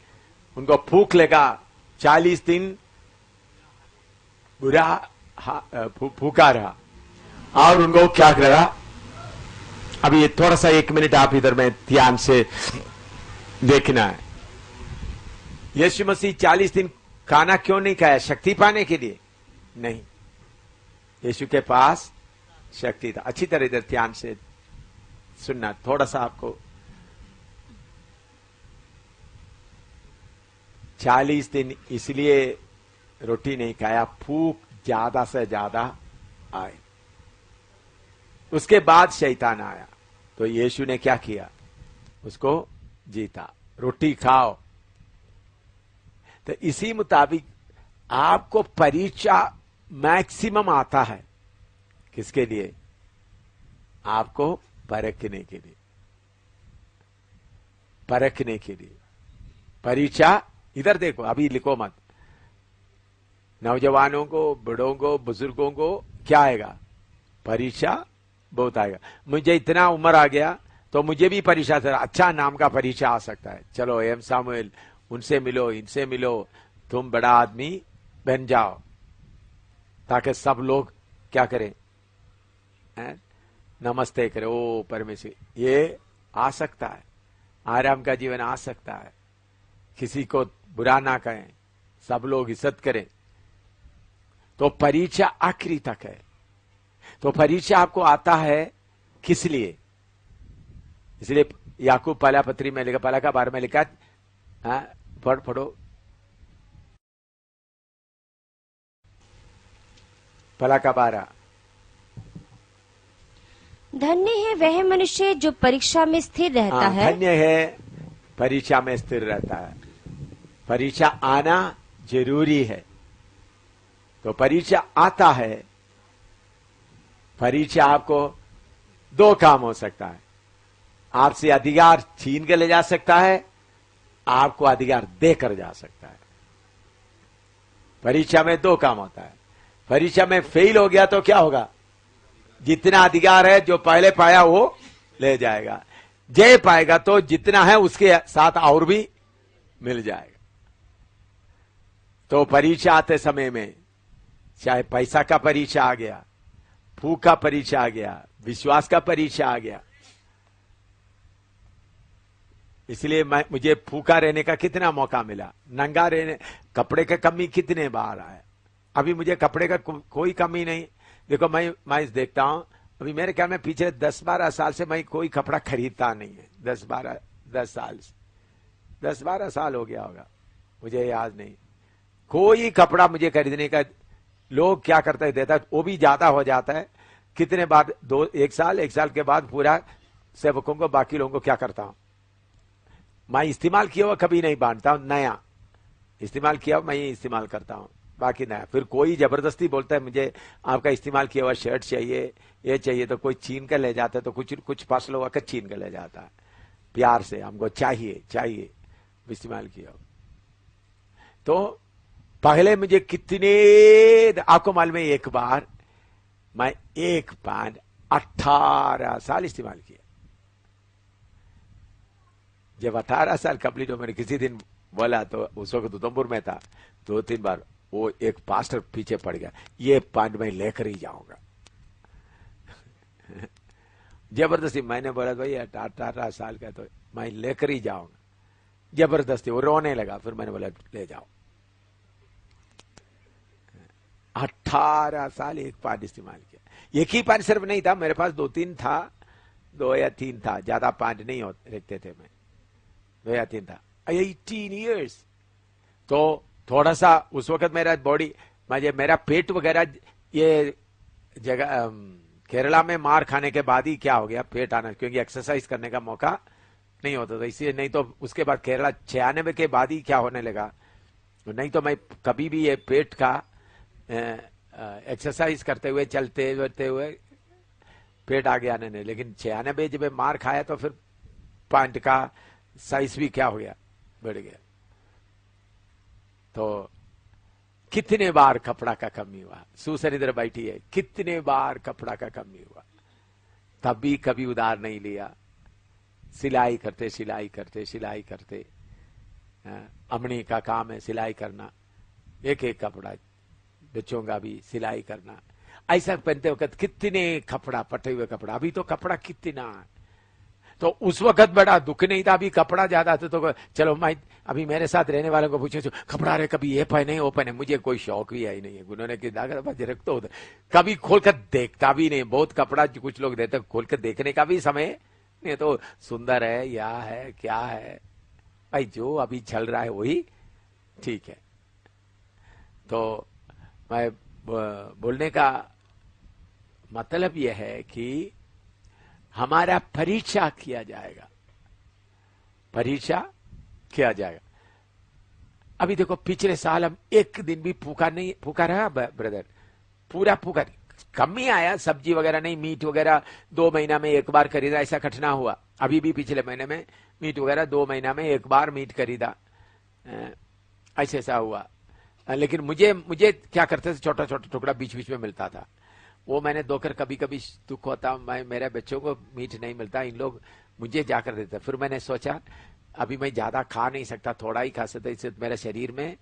उनको फूक लेगा। 40 दिन बुरा फूका रहा और उनको क्या करा। अभी ये थोड़ा सा 1 मिनट आप इधर में ध्यान से देखना है। यीशु मसीह 40 दिन खाना क्यों नहीं खाया? शक्ति पाने के लिए नहीं, यीशु के पास शक्ति था। अच्छी तरह इधर ध्यान से सुनना, थोड़ा सा आपको। 40 दिन इसलिए रोटी नहीं खाया, भूख ज्यादा से ज्यादा आए। उसके बाद शैतान आया तो यीशु ने क्या किया? उसको जीता। रोटी खाओ। तो इसी मुताबिक आपको परीक्षा मैक्सिमम आता है। किसके लिए? आपको परखने के लिए, परखने के लिए। परीक्षा इधर देखो, अभी लिखो मत। नौजवानों को, बड़ों को, बुजुर्गों को क्या आएगा? परीक्षा बहुत आएगा। मुझे इतना उम्र आ गया तो मुझे भी परीक्षा से अच्छा नाम का परीक्षा आ सकता है। चलो एम सामुएल, उनसे मिलो, इनसे मिलो, तुम बड़ा आदमी बन जाओ, ताकि सब लोग क्या करें? नमस्ते करें। ओ परमेश्वर, ये आ सकता है। आराम का जीवन आ सकता है। किसी को बुरा ना कहें, सब लोग इज्जत करें। तो परीक्षा आखिरी तक है। तो परीक्षा आपको आता है किस लिए? इसलिए याकूब पहला पत्री में लिखा, पहला का 12 में लिखा, पढ़ो पहला का 12। धन्य है वह मनुष्य जो परीक्षा में स्थिर रहता है। धन्य है परीक्षा में स्थिर रहता है। परीक्षा आना जरूरी है। तो परीक्षा आता है। परीक्षा आपको 2 काम हो सकता है। आपसे अधिकार छीन के ले जा सकता है, आपको अधिकार देकर जा सकता है। परीक्षा में 2 काम होता है। परीक्षा में फेल हो गया तो क्या होगा? जितना अधिकार है जो पहले पाया वो ले जाएगा। जय पाएगा तो जितना है उसके साथ और भी मिल जाएगा। तो परीक्षा आते समय में चाहे पैसा का परीक्षा आ गया, भूख का परीक्षा आ गया, विश्वास का परीक्षा आ गया। इसलिए मुझे भूखा रहने का कितना मौका मिला, नंगा रहने, कपड़े का कमी कितने बार आया। अभी मुझे कपड़े का कोई कमी नहीं। देखो, मैं देखता हूं, अभी मेरे ख्याल में पीछे 10-12 साल से मैं कोई कपड़ा खरीदता नहीं है। 10 साल से 10-12 साल हो गया होगा, मुझे याद नहीं। कोई कपड़ा मुझे खरीदने का, लोग क्या करते हैं, देता है वो भी ज्यादा हो जाता है। कितने बाद 1 साल के बाद पूरा सेवकों को, बाकी लोगों को क्या करता हूं, मैं इस्तेमाल किया हुआ कभी नहीं बांटता हूं। नया इस्तेमाल किया हुआ मैं ही इस्तेमाल करता हूं, बाकी नया। फिर कोई जबरदस्ती बोलता है मुझे आपका इस्तेमाल किया हुआ शर्ट चाहिए, ये चाहिए, तो कोई छीन कर ले जाता है। तो कुछ फसल हुआ कर छीन कर ले जाता है प्यार से, हमको चाहिए इस्तेमाल किया। तो पहले मुझे कितने, आपको मालूम है, एक बार मैं एक पैंट 18 साल इस्तेमाल किया। जब 18 साल कंप्लीट हो, मैंने किसी दिन बोला, तो उस वक्त उधमपुर में था, 2-3 बार वो एक पास्टर पीछे पड़ गया, ये पैंट मैं लेकर ही जाऊंगा। जबरदस्ती। मैंने बोला भाई 18 साल का तो मैं लेकर ही जाऊंगा, जबरदस्ती। वो रोने लगा, फिर मैंने बोला ले जाओ। 18 साल एक पान इस्तेमाल किया। एक ही पान सिर्फ नहीं था मेरे पास, 2-3 था, 2 या 3 था, ज्यादा पान नहीं रखते थे मैं, 2 या 3 था। 18 ईयर्स। तो थोड़ा सा उस वक्त मेरा बॉडी, मेरा पेट वगैरह, ये जगह केरला में मार खाने के बाद ही क्या हो गया, पेट आना, क्योंकि एक्सरसाइज करने का मौका नहीं होता था इसलिए। नहीं तो उसके बाद केरला 96 के बाद ही क्या होने लगा। नहीं तो मैं कभी भी ये पेट का एक्सरसाइज करते हुए, चलते बढ़ते हुए पेट आगे आने नहीं। लेकिन 96 जब मार खाया तो फिर पैंट का साइज भी क्या हो गया, बढ़ गया। तो कितने बार कपड़ा का कमी हुआ, सूसन इधर बैठी है, कितने बार कपड़ा का कमी हुआ, तब भी कभी उधार नहीं लिया। सिलाई करते सिलाई करते सिलाई करते, अमनी का काम है सिलाई करना, एक एक कपड़ा, बच्चों का भी सिलाई करना। ऐसा पहनते वक्त कितने कपड़ा, फटे हुए कपड़ा। अभी तो कपड़ा कितना, तो उस वक्त बड़ा दुख नहीं था, अभी कपड़ा ज्यादा था। तो चलो मैं अभी मेरे साथ रहने वालों को पूछे कपड़ा रहे, कभी ये पहने वो पहने, मुझे कोई शौक भी है नहीं है। उन्होंने रख तो कभी खोलकर देखता भी नहीं, बहुत कपड़ा कुछ लोग देते, खोलकर देखने का भी समय नहीं। तो सुंदर है या है क्या है भाई, जो अभी चल रहा है वही ठीक है। तो मैं बोलने का मतलब यह है कि हमारा परीक्षा किया जाएगा, परीक्षा किया जाएगा। अभी देखो पिछले साल हम एक दिन भी भूखा रहा ब्रदर, पूरा भूखा, कम ही आया, सब्जी वगैरह नहीं, मीट वगैरह 2 महीना में एक बार खरीदा, ऐसा घटना हुआ। अभी भी पिछले महीने में मीट वगैरह 2 महीना में एक बार मीट खरीदा, ऐसा हुआ। लेकिन मुझे क्या करते थे, छोटा छोटा टुकड़ा बीच बीच में मिलता था, वो मैंने धोकर, कभी कभी दुख होता, मेरे बच्चों को मीट नहीं मिलता, इन लोग मुझे जाकर देते। फिर मैंने सोचा अभी मैं ज्यादा खा नहीं सकता, थोड़ा ही खा सकता, इससे मेरे शरीर में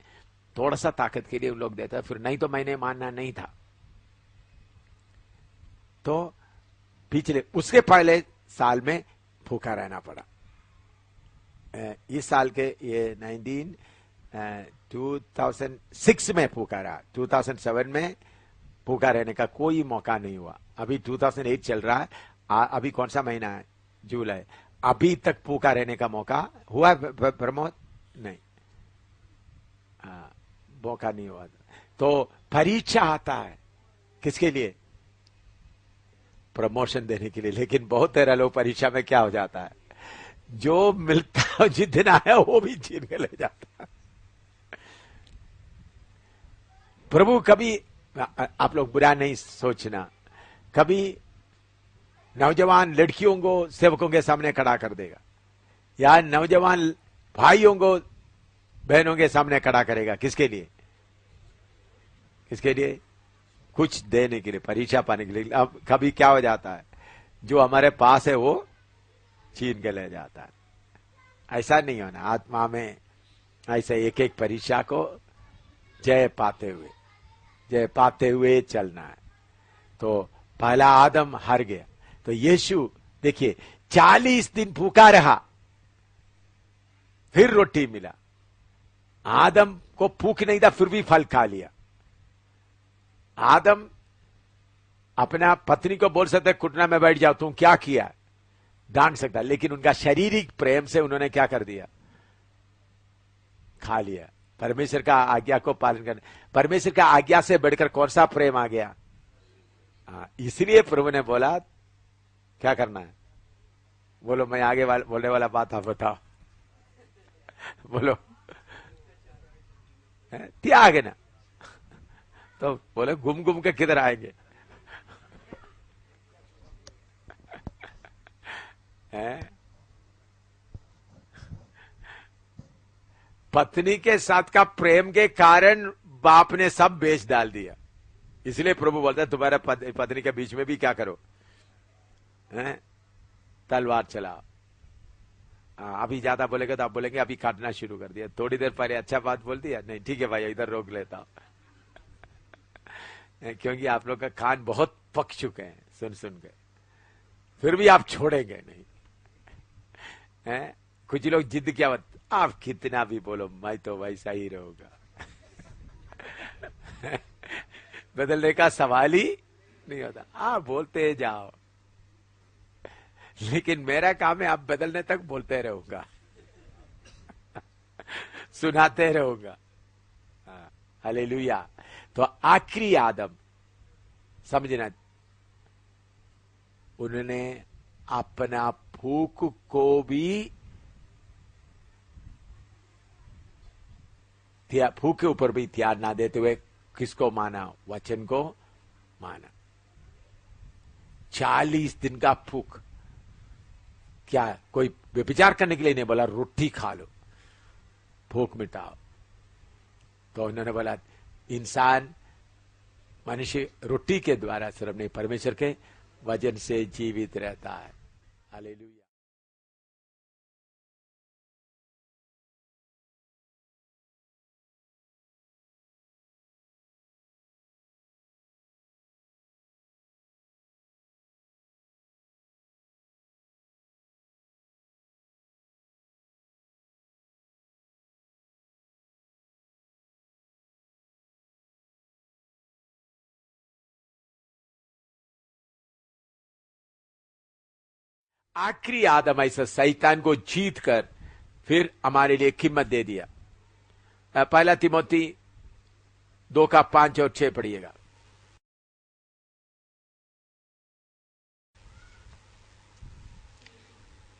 थोड़ा सा ताकत के लिए उन लोग देता। फिर नहीं तो मैंने मानना नहीं था। तो पिछले, उसके पहले साल में भूखा रहना पड़ा। इस साल के ये 2006 में भूखा रहा, 2007 में भूखा रहने का कोई मौका नहीं हुआ। अभी 2008 चल रहा है, अभी कौन सा महीना है, जुलाई, अभी तक भूखा रहने का मौका हुआ प्रमोद? नहीं, मौका नहीं हुआ। तो परीक्षा आता है किसके लिए? प्रमोशन देने के लिए। लेकिन बहुत तेरा लोग परीक्षा में क्या हो जाता है, जो मिलता है जितना है वो भी छीन के ले जाता है। प्रभु कभी, आप लोग बुरा नहीं सोचना, कभी नौजवान लड़कियों को सेवकों के सामने खड़ा कर देगा, या नौजवान भाइयों को बहनों के सामने खड़ा करेगा। किसके लिए? किसके लिए? कुछ देने के लिए, परीक्षा पाने के लिए। अब कभी क्या हो जाता है, जो हमारे पास है वो छीन के ले जाता है। ऐसा नहीं होना, आत्मा में ऐसे एक एक परीक्षा को जय पाते हुए चलना है। तो पहला आदम हार गया, तो यीशु देखिए 40 दिन भूखा रहा, फिर रोटी मिला। आदम को भूख नहीं था, फिर भी फल खा लिया। आदम अपना पत्नी को बोल सकते घुटना में बैठ जाओ, तुम क्या किया, डांट सकता, लेकिन उनका शारीरिक प्रेम से उन्होंने क्या कर दिया, खा लिया। परमेश्वर का आज्ञा को पालन करना, परमेश्वर का आज्ञा से बढ़कर कौन सा प्रेम आ गया। इसलिए प्रभु ने बोला क्या करना है, बोलो, मैं आगे बोलने वाला बात आप बताओ, बोलो, त्याग ना। तो बोले घूम घूम के किधर आएंगे, पत्नी के साथ का प्रेम के कारण बाप ने सब बेच डाल दिया। इसलिए प्रभु बोलता है तुम्हारा पत्नी के बीच में भी क्या करो, तलवार चलाओ। अभी ज्यादा बोलेगा तो आप बोलेंगे अभी काटना शुरू कर दिया, थोड़ी देर पहले अच्छा बात बोल दिया, नहीं ठीक है भाई इधर रोक लेता हूं। क्योंकि आप लोग का कान बहुत पक चुके हैं सुन सुन के। फिर भी आप छोड़ेंगे नहीं। हैं? कुछ लोग जिद क्या बात, आप कितना भी बोलो मैं तो वैसा ही रहूंगा। बदलने का सवाल ही नहीं होता, आप बोलते जाओ, लेकिन मेरा काम है आप बदलने तक बोलते रहूंगा, सुनाते रहूंगा। हालेलुया। तो आखिरी आदम समझना, उन्होंने अपना फूक को भी फूक के ऊपर भी ध्यान ना देते हुए किसको माना? वचन को माना। 40 दिन का फूक, क्या कोई व्यभिचार करने के लिए नहीं बोला रोटी खा लो, भूख मिटाओ। तो उन्होंने बोला इंसान, मनुष्य रोटी के द्वारा सिर्फ नहीं, परमेश्वर के वचन से जीवित रहता है। हालेलुया। आखिरी आदम ऐसा शैतान को जीत कर फिर हमारे लिए कीमत दे दिया। पहला तिमोथी 2 का 5 और 6 पढ़िएगा।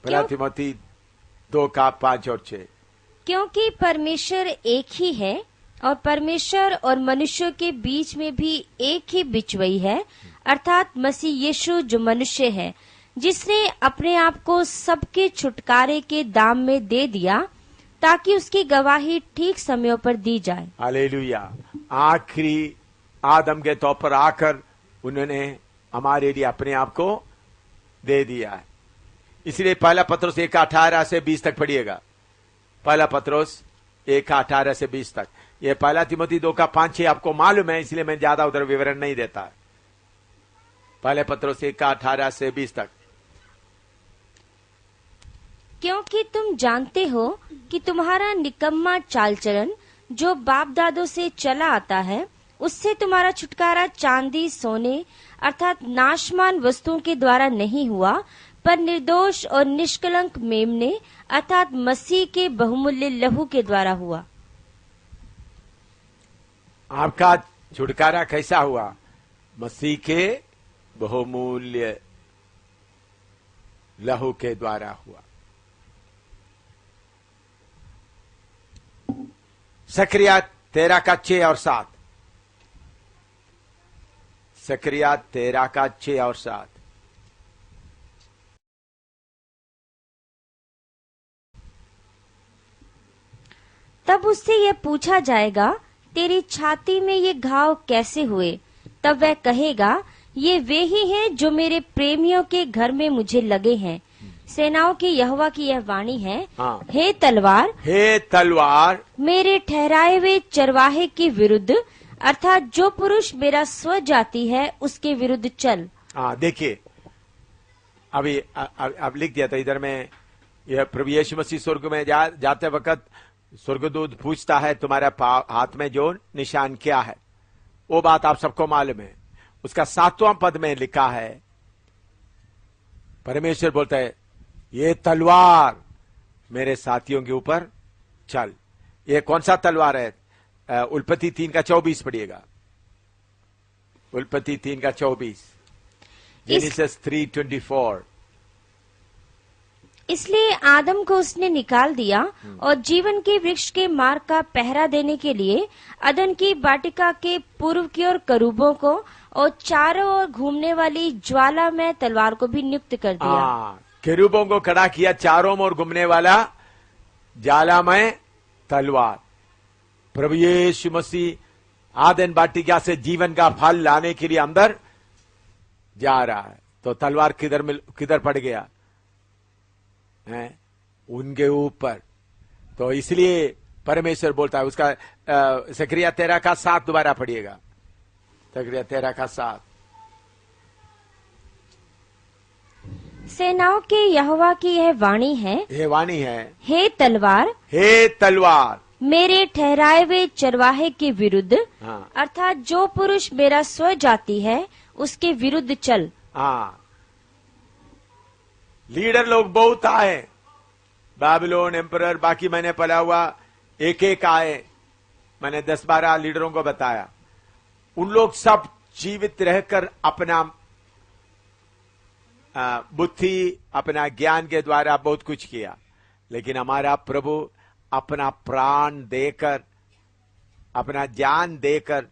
पहला तिमोथी 2 का 5 और 6। क्योंकि परमेश्वर एक ही है और परमेश्वर और मनुष्यों के बीच में भी एक ही बिचवई है, अर्थात मसीह यीशु जो मनुष्य है, जिसने अपने आप को सबके छुटकारे के दाम में दे दिया ताकि उसकी गवाही ठीक समयों पर दी जाए। हालेलुया। आखिरी आदम के तौर पर आकर उन्होंने हमारे लिए अपने आप को दे दिया है। इसलिए पहला पत्रोस 1:18 से 20 तक पढ़िएगा। पहला पत्रोस 1:18 से 20 तक। ये पहला तिमोथी 2 का 5-6 आपको मालूम है, इसलिए मैं ज्यादा उधर विवरण नहीं देता। पहले पत्रोस 1:18 से 20 तक। क्योंकि तुम जानते हो कि तुम्हारा निकम्मा चाल चलन जो बाप दादों से चला आता है, उससे तुम्हारा छुटकारा चांदी सोने अर्थात नाशमान वस्तुओं के द्वारा नहीं हुआ, पर निर्दोष और निष्कलंक मेमने अर्थात मसीह के बहुमूल्य लहू के द्वारा हुआ। आपका छुटकारा कैसा हुआ? मसीह के बहुमूल्य लहू के द्वारा हुआ। सकरिया 13 का 6 और 7। सकरिया 13 का 6 और 7। तब उससे यह पूछा जाएगा, तेरी छाती में ये घाव कैसे हुए? तब वह कहेगा, ये वे ही हैं जो मेरे प्रेमियों के घर में मुझे लगे हैं। सेनाओं की यहोवा की यह वाणी है, हाँ। हे तलवार, मेरे ठहराए हुए चरवाहे के विरुद्ध अर्थात जो पुरुष मेरा स्वजाति है उसके विरुद्ध चल। हाँ, देखिए अभी अब लिख दिया था इधर में। यह प्रभु यीशु मसीह स्वर्ग में जाते वक्त स्वर्गदूत पूछता है तुम्हारे हाथ में जो निशान क्या है? वो बात आप सबको मालूम है। उसका 7वां पद में लिखा है, परमेश्वर बोलता है ये तलवार मेरे साथियों के ऊपर चल। ये कौन सा तलवार है? उल्पत्ति 3 का 24 पढ़िएगा। उल्पत्ति 3 का 24। जेनेसिस 3:24। इसलिए आदम को उसने निकाल दिया और जीवन के वृक्ष के मार्ग का पहरा देने के लिए अदन की वाटिका के पूर्व की ओर करूबों को और चारों ओर घूमने वाली ज्वालामय तलवार को भी नियुक्त कर दिया। केरूबों को खड़ा किया, चारों ओर घूमने वाला ज्वालामय तलवार। प्रभु यीशु मसीह आदन वाटिका से जीवन का फल लाने के लिए अंदर जा रहा है, तो तलवार किधर पड़ गया है? उनके ऊपर। तो इसलिए परमेश्वर बोलता है उसका सकरिया 13 का 7 दोबारा पढ़िएगा। सकरिया 13 का 7। सेनाओं के यहोवा की यह वाणी है, ये वाणी है, हे तलवार, हे तलवार, मेरे ठहराए हुए चरवाहे के विरुद्ध, हाँ अर्थात जो पुरुष मेरा स्वजाति है उसके विरुद्ध चल। हाँ। लीडर लोग बहुत आए, बाबिलोन एम्परर, बाकी मैंने पढ़ा हुआ एक एक आए, मैंने 10-12 लीडरों को बताया। उन लोग सब जीवित रहकर अपना बुद्धि, अपना ज्ञान के द्वारा बहुत कुछ किया, लेकिन हमारा प्रभु अपना प्राण देकर, अपना जान देकर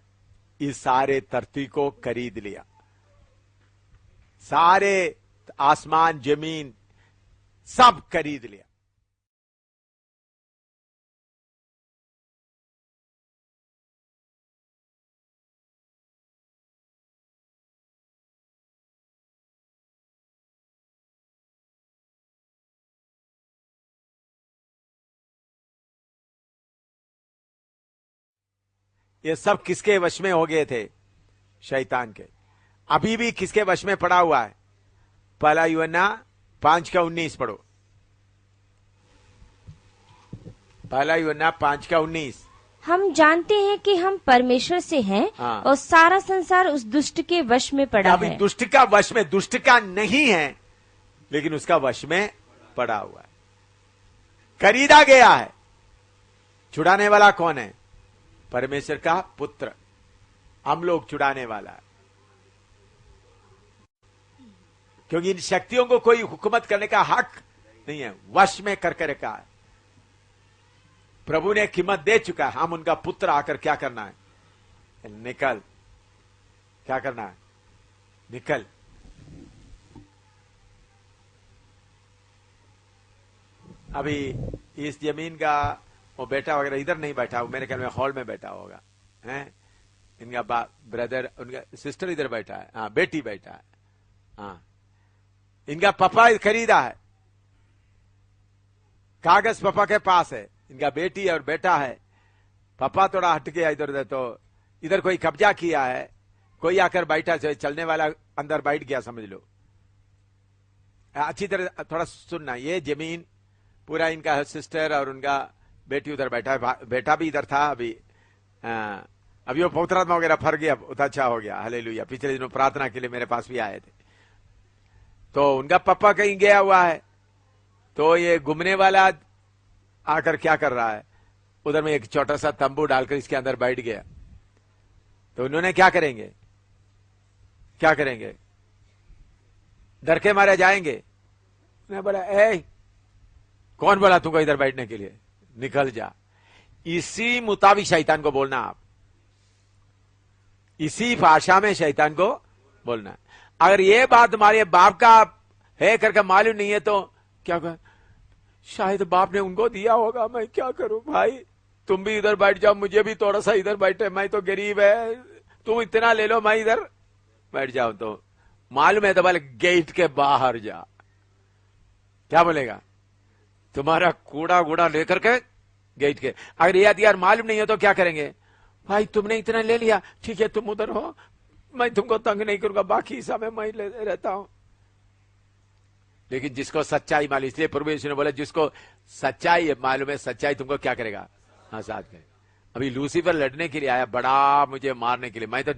इस सारे धरती को खरीद लिया। सारे आसमान जमीन सब खरीद लिया। ये सब किसके वश में हो गए थे? शैतान के। अभी भी किसके वश में पड़ा हुआ है? पहला यूहन्ना 5:19 पढ़ो। पहला यूहन्ना 5:19। हम जानते हैं कि हम परमेश्वर से हैं, हाँ। और सारा संसार उस दुष्ट के वश में पड़ा अभी है। दुष्ट का वश में, दुष्ट का नहीं है, लेकिन उसका वश में पड़ा हुआ है, खरीदा गया है। छुड़ाने वाला कौन है? परमेश्वर का पुत्र। हम लोग छुड़ाने वाला है, क्योंकि इन शक्तियों को कोई हुकूमत करने का हक नहीं है, वश में करके रखा है। प्रभु ने कीमत दे चुका है। हम उनका पुत्र आकर क्या करना है? निकल। क्या करना है? निकल। अभी इस जमीन का वो बेटा वगैरह इधर नहीं बैठा, मेरे ख्याल में हॉल में बैठा होगा, हैं? इनका ब्रदर, उनका सिस्टर इधर बैठा है, हाँ, बेटी बैठा है, हाँ। इनका पापा खरीदा है, कागज पापा के पास है, इनका बेटी और बेटा है। पापा थोड़ा हट गया इधर उधर, तो इधर कोई कब्जा किया है, कोई आकर बैठा, चलने वाला अंदर बैठ गया समझ लो। अच्छी तरह थोड़ा सुनना, ये जमीन पूरा इनका सिस्टर और उनका बेटी उधर बैठा है, बेटा भी इधर था। अभी वो पवित्रात्मा वगैरह फर गया, बहुत अच्छा हो गया, हालेलुया। पिछले दिनों प्रार्थना के लिए मेरे पास भी आए थे, तो उनका पापा कहीं गया हुआ है, तो ये घूमने वाला आकर क्या कर रहा है, उधर में एक छोटा सा तंबू डालकर इसके अंदर बैठ गया। तो उन्होंने क्या करेंगे? क्या करेंगे? डर के मारे जाएंगे। मैं बोला, ए कौन बोला तुमको इधर बैठने के लिए? निकल जा। इसी मुताबिक शैतान को बोलना, आप इसी भाषा में शैतान को बोलना। अगर ये बात तुम्हारे बाप का है करके मालूम नहीं है तो क्या कर? शायद बाप ने उनको दिया होगा, मैं क्या करूं भाई, तुम भी इधर बैठ जाओ, मुझे भी थोड़ा सा इधर बैठे, मैं तो गरीब है, तुम इतना ले लो, मैं इधर बैठ जाऊं। तो मालूम है तो बोले गेट के बाहर जा। क्या बोलेगा? तुम्हारा कूड़ा गुड़ा लेकर के गेट के। अगर यार मालूम नहीं हो तो क्या करेंगे? भाई तुमने इतना ले लिया, ठीक है तुम उधर हो, मैं तुमको तंग नहीं करूंगा, बाकी समय मैं ले रहता हूं। लेकिन जिसको सच्चाई मालूम, इसलिए प्रभु यीशु ने बोला जिसको सच्चाई मालूम है, सच्चाई तुमको क्या करेगा? हाँ, साथ करेगा। अभी लूसीफर लड़ने के लिए आया, बड़ा मुझे मारने के लिए, मैं तो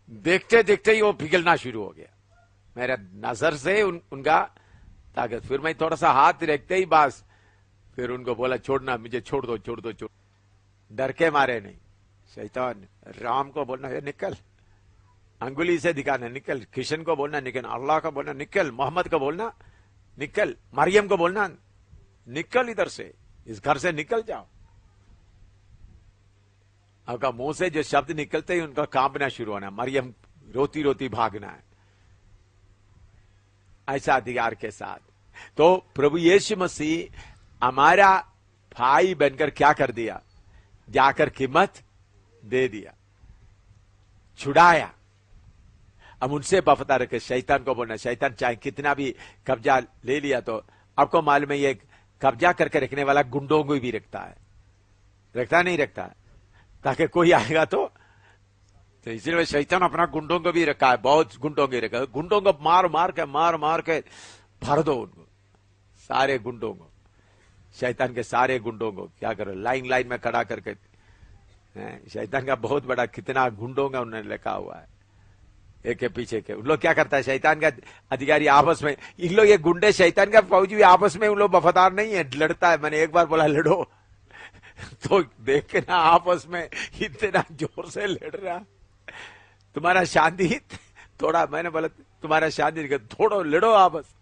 देखते देखते ही वो पिघलना शुरू हो गया मेरा नजर से, उनका ताकत। फिर मैं थोड़ा सा हाथ रखते ही बस, फिर उनको बोला छोड़ना, मुझे छोड़ दो, छोड़ दो, छोड़। डर के मारे नहीं। शैतान राम को बोलना है निकल, अंगुली से दिखाना निकल, किशन को बोलना निकल, अल्लाह को बोलना निकल, मोहम्मद को बोलना निकल, मरियम को बोलना निकल, इधर से, इस घर से निकल जाओ। आपका मुंह से जो शब्द निकलते ही उनका कांपना शुरू होना, मरियम रोती रोती भागना है, ऐसा अधिकार के साथ। तो प्रभु यीशु मसीह हमारा भाई बनकर क्या कर दिया? जाकर कीमत दे दिया, छुड़ाया। अब उनसे वफादार रखे। शैतान को बोलना, शैतान चाहे कितना भी कब्जा ले लिया, तो आपको मालूम है ये कब्जा करके रखने वाला गुंडों को भी रखता है, रखता नहीं रखता, ताकि कोई आएगा तो इसलिए शैतान अपना गुंडों को भी रखा है, बहुत गुंडों को रखा है। गुंडों को मार मार के भर दो उनको, सारे गुंडों को, शैतान के सारे गुंडों को क्या करो, लाइन लाइन में खड़ा करके। शैतान का बहुत बड़ा कितना गुंडों का उन्होंने लिखा हुआ है, एक के पीछे के। उन लोग क्या करता है, शैतान का अधिकारी आपस में, इन लोग ये गुंडे शैतान का फौजी भी आपस में उन लोग वफादार नहीं है, लड़ता है। मैंने एक बार बोला लड़ो तो देख ना आपस में इतना जोर से लड़ रहा, तुम्हारा शांति थोड़ा, मैंने बोला तुम्हारा शांति थोड़ा लड़ो आपस।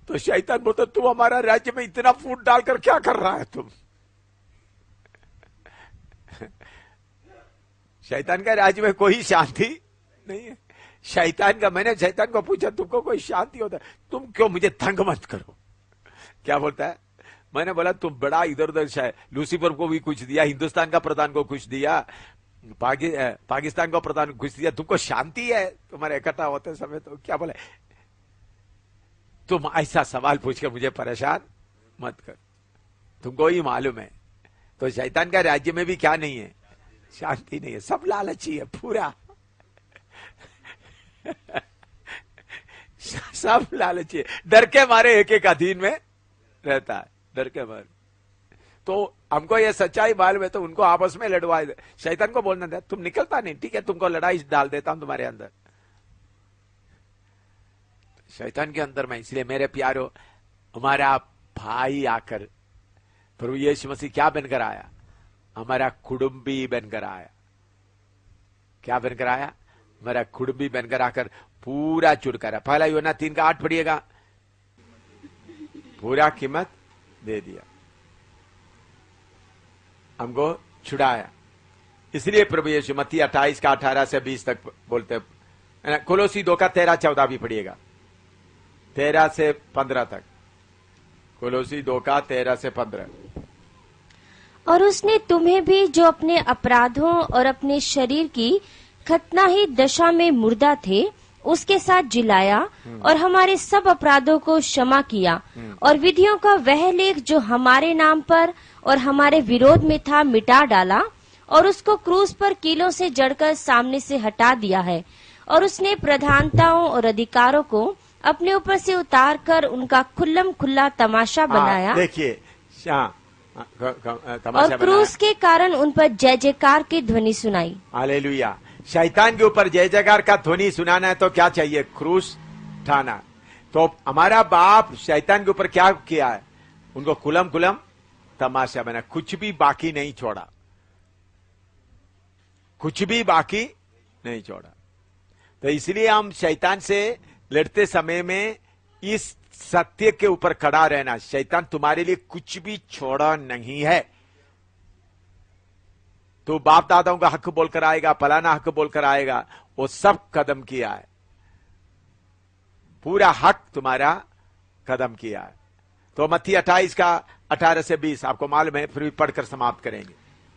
तो शैतान बोलता तुम हमारा राज्य में इतना फूट डालकर क्या कर रहा है तुम। शैतान का राज्य में कोई शांति नहीं है। शैतान का, मैंने शैतान को पूछा तुमको कोई शांति होता है, तुम क्यों मुझे तंग मत करो। क्या बोलता है, मैंने बोला तुम बड़ा इधर उधर शायद, लूसीफर को भी कुछ दिया, हिंदुस्तान का प्रधान को कुछ दिया, पाकिस्तान को प्रधान को कुछ दिया, तुमको शांति है तुम्हारे इकट्ठा होते समय। तो क्या बोले, तुम ऐसा सवाल पूछकर मुझे परेशान मत कर, तुमको ही मालूम है। तो शैतान का राज्य में भी क्या नहीं है, शांति नहीं है, सब लालची है पूरा। सब लालची है, डर के मारे एक एक अधीन में रहता है, डर के मारे। तो हमको ये सच्चाई मालूम है, तो उनको आपस में लड़वाए दे। शैतान को बोलना था तुम निकलता नहीं, ठीक है तुमको लड़ाई डाल देता हूं तुम्हारे अंदर, शैतान के अंदर में। इसलिए मेरे प्यारो, हमारा भाई आकर प्रभु यीशु मसीह क्या बनकर आया, हमारा कुटुंबी बनकर आया। क्या बनकर आया, हमारा कुटुंबी बनकर आकर पूरा छुटकारा। पहला यूहन्ना 3:8 पढ़िएगा, पूरा कीमत दे दिया, हमको छुड़ाया। इसलिए प्रभु यीशु मत्ती 28:18 से 20 तक बोलते हैं। कोलोसी 2:13-14 भी पढ़िएगा, 13 से 15 तक। कोलोसी 2:13 से 15। और उसने तुम्हें भी जो अपने अपराधों और अपने शरीर की खतनाही दशा में मुर्दा थे उसके साथ जिलाया और हमारे सब अपराधों को क्षमा किया और विधियों का वह लेख जो हमारे नाम पर और हमारे विरोध में था मिटा डाला और उसको क्रूस पर कीलों से जड़कर सामने से हटा दिया है। और उसने प्रधानताओं और अधिकारों को अपने ऊपर से उतार कर उनका खुल्लम खुल्ला तमाशा बनाया। देखिए और क्रूस के कारण उन पर जय जयकार की ध्वनि सुनाई। हालेलुया। शैतान के ऊपर जय जयकार का ध्वनि सुनाना है तो क्या चाहिए, क्रूस उठाना। तो हमारा बाप शैतान के ऊपर क्या किया है, उनको कुलम कुलम तमाशा बना, कुछ भी बाकी नहीं छोड़ा, कुछ भी बाकी नहीं छोड़ा। तो इसलिए हम शैतान से लड़ते समय में इस सत्य के ऊपर खड़ा रहना, शैतान तुम्हारे लिए कुछ भी छोड़ा नहीं है। तो बाप दादाओं का हक बोलकर आएगा, फलाना हक बोलकर आएगा, वो सब कदम किया है, पूरा हक तुम्हारा कदम किया है। तो मत्ती 28:18 से 20 आपको मालूम है, फिर भी पढ़कर समाप्त करेंगे।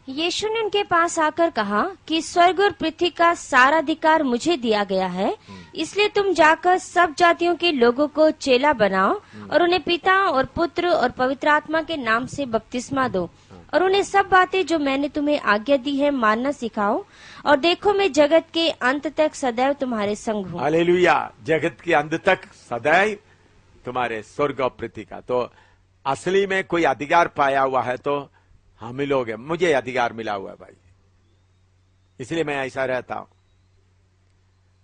यीशु ने उनके पास आकर कहा कि स्वर्ग और पृथ्वी का सारा अधिकार मुझे दिया गया है, इसलिए तुम जाकर सब जातियों के लोगों को चेला बनाओ और उन्हें पिता और पुत्र और पवित्र आत्मा के नाम से बपतिस्मा दो और उन्हें सब बातें जो मैंने तुम्हें आज्ञा दी है मानना सिखाओ, और देखो मैं जगत के अंत तक सदैव तुम्हारे संग हूँ। हालेलुया। जगत के अंत तक सदैव तुम्हारे, स्वर्ग और पृथ्वी का। तो असली में कोई अधिकार पाया हुआ है तो हम ही लोग हैं, मुझे अधिकार मिला हुआ है भाई, इसलिए मैं ऐसा रहता हूं।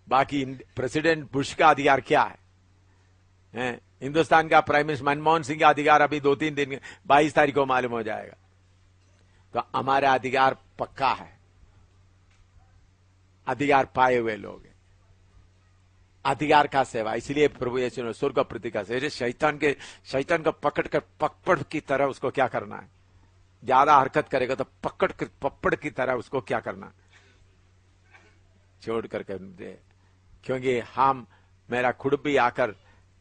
बाकी प्रेसिडेंट बुश का अधिकार क्या है? हिंदुस्तान का प्राइम मिनिस्टर मनमोहन सिंह का अधिकार अभी 2-3 दिन 22 तारीख को मालूम हो जाएगा। तो हमारा अधिकार पक्का है, अधिकार पाए हुए लोग हैं, अधिकार का सेवा। इसलिए प्रभु यीशु ने स्वर्ग और पृथ्वी का सेवा, शैतान को पकड़ कर पकड़ की तरह उसको क्या करना है, ज्यादा हरकत करेगा तो पकड़ कर पप्पड़ की तरह उसको क्या करना, छोड़ करके दे। क्योंकि हम, मेरा कुटुंबी आकर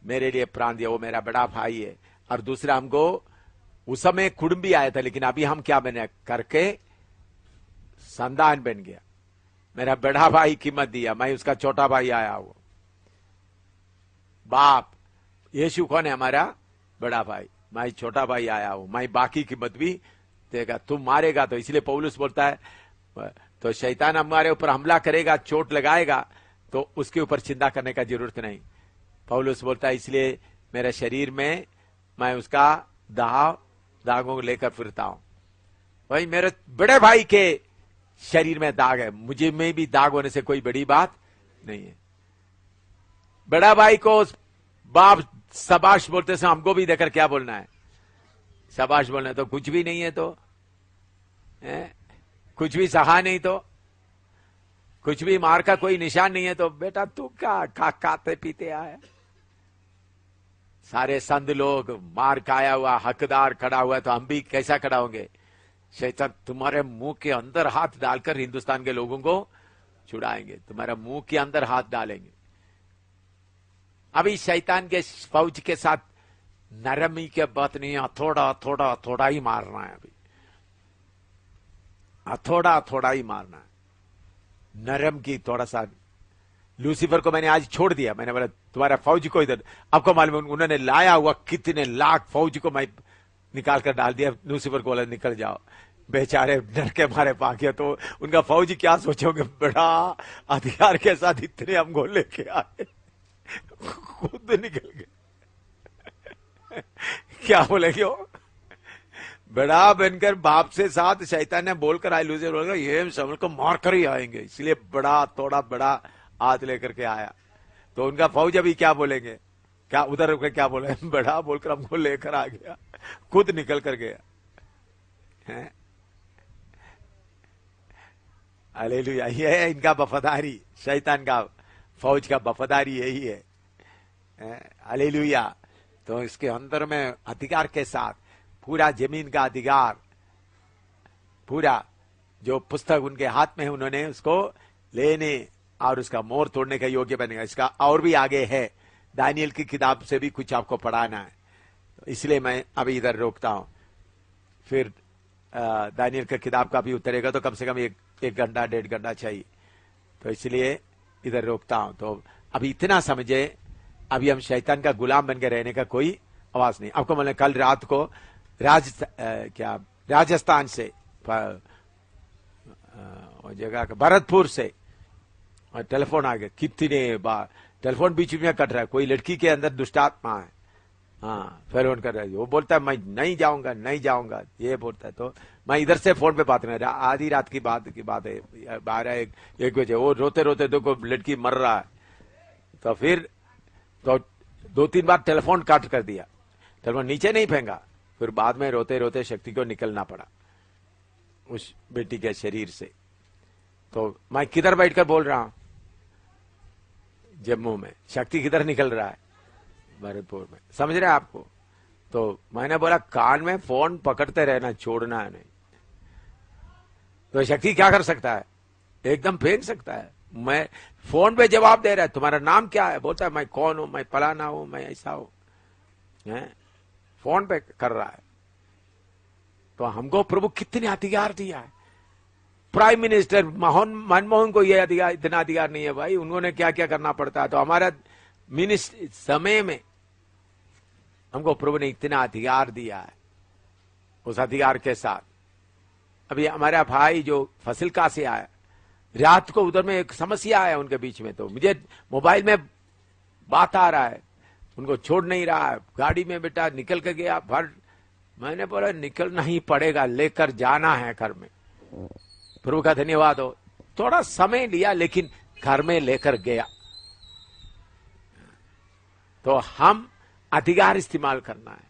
मेरे लिए प्राण दिया, वो मेरा बड़ा भाई है। और दूसरा, हमको उस समय कुटुंबी आया था, लेकिन अभी हम क्या बने करके संतान बन गया। मेरा बड़ा भाई कीमत दिया, मैं उसका छोटा भाई आया। वो बाप यीशु कौन है, हमारा बड़ा भाई, मैं छोटा भाई आया हूं, मैं बाकी कीमत भी देगा। तुम मारेगा तो, इसलिए पौलुस बोलता है, तो शैतान हमारे ऊपर हमला करेगा, चोट लगाएगा तो उसके ऊपर चिंता करने का जरूरत नहीं। पौलुस बोलता है इसलिए मेरे शरीर में मैं उसका दागों को लेकर फिरता हूं। वही मेरे बड़े भाई के शरीर में दाग है, मुझे में भी दाग होने से कोई बड़ी बात नहीं है। बड़ा भाई को बाप शाबाश बोलते से हमको भी देखकर क्या बोलना है? शाबाश बोलना है। तो कुछ भी नहीं है तो कुछ भी सहा नहीं तो कुछ भी मार का कोई निशान नहीं है तो बेटा तू क्या खाते पीते आया? सारे संत लोग मार खाया हुआ हकदार खड़ा हुआ तो हम भी कैसा खड़ा होंगे? शैतान तुम्हारे मुंह के अंदर हाथ डालकर हिंदुस्तान के लोगों को छुड़ाएंगे, तुम्हारे मुंह के अंदर हाथ डालेंगे। अभी शैतान के फौज के साथ नरमी के बात नहीं, थोड़ा ही मारना है। अभी थोड़ा ही मारना है, नरम की थोड़ा सा। लूसीफर को मैंने आज छोड़ दिया, मैंने बोला तुम्हारा फौज को इधर, आपको मालूम उन्होंने लाया हुआ कितने लाख फौज को मैं निकाल कर डाल दिया। लूसीफर को बोला निकल जाओ, बेचारे डर के मारे भागे। तो उनका फौजी क्या सोचोगे? बड़ा अधिकार के साथ इतने हमको लेके आए, खुद निकल गए। क्या बोलेंगे वो? बड़ा बनकर बाप से साथ शैतान ने बोलकर आए, लूसीफर बोलेगा ये समझ को मार कर ही आएंगे, इसलिए थोड़ा बड़ा हाथ लेकर के आया। तो उनका फौज अभी क्या बोलेंगे? क्या उधर क्या बोले? बड़ा बोलकर हमको लेकर आ गया, खुद निकल कर गया है। हालेलुया। ये है इनका वफादारी, शैतान का फौज का वफादारी यही है। हालेलुया। तो इसके अंदर में अधिकार के साथ पूरा जमीन का अधिकार, पूरा जो पुस्तक उनके हाथ में है उन्होंने उसको लेने और उसका मोहर तोड़ने का योग्य बनेगा। इसका और भी आगे है, दानियल की किताब से भी कुछ आपको पढ़ाना है, तो इसलिए मैं अभी इधर रोकता हूं। फिर दानियल की किताब का भी उतरेगा तो कम से कम एक घंटा 1.5 घंटा चाहिए, तो इसलिए इधर रोकता हूं। तो अभी इतना समझे, अभी हम शैतान का गुलाम बन के रहने का कोई आवाज नहीं। आपको मैंने कल रात को राजस्थान से जगह भरतपुर से टेलीफोन आ गया, कितने बार टेलीफोन बीच में कट रहा है, कोई लड़की के अंदर दुष्टात्मा है। हाँ, फोन कर रहा है, वो बोलता है मैं नहीं जाऊंगा ये बोलता है। तो मैं इधर से फोन पे बात कर, आधी रात की बात है, 12-1 बजे, वो रोते रोते देखो लड़की मर रहा है। तो फिर तो 2-3 बार टेलीफोन काट कर दिया, टेलीफोन नीचे नहीं फेंका। फिर बाद में रोते रोते शक्ति को निकलना पड़ा उस बेटी के शरीर से। तो मैं किधर बैठकर बोल रहा हूं? जम्मू में। शक्ति किधर निकल रहा है? भरतपुर में। समझ रहे हैं आपको? तो मैंने बोला कान में फोन पकड़ते रहना, छोड़ना है नहीं। तो शक्ति क्या कर सकता है? एकदम फेंक सकता है। मैं फोन पे जवाब दे रहा है, तुम्हारा नाम क्या है? बोलता है मैं कौन हूं, मैं फलाना हूं, मैं ऐसा हूं। फोन पे कर रहा है। तो हमको प्रभु कितने अधिकार दिया है। प्राइम मिनिस्टर मनमोहन को यह अधिकार, इतना अधिकार नहीं है भाई। उन्होंने क्या क्या करना पड़ता है। तो हमारा मिनिस्टर समय में हमको प्रभु ने इतना अधिकार दिया है। उस अधिकार के साथ अभी हमारा भाई जो फसिलका से आया, रात को उधर में एक समस्या है उनके बीच में। तो मुझे मोबाइल में बात आ रहा है, उनको छोड़ नहीं रहा है। गाड़ी में बेटा निकल के गया भर। मैंने बोला निकलना ही पड़ेगा, लेकर जाना है घर में। प्रभु का धन्यवाद हो, थोड़ा समय लिया लेकिन घर में लेकर गया। तो हम अधिकार इस्तेमाल करना है।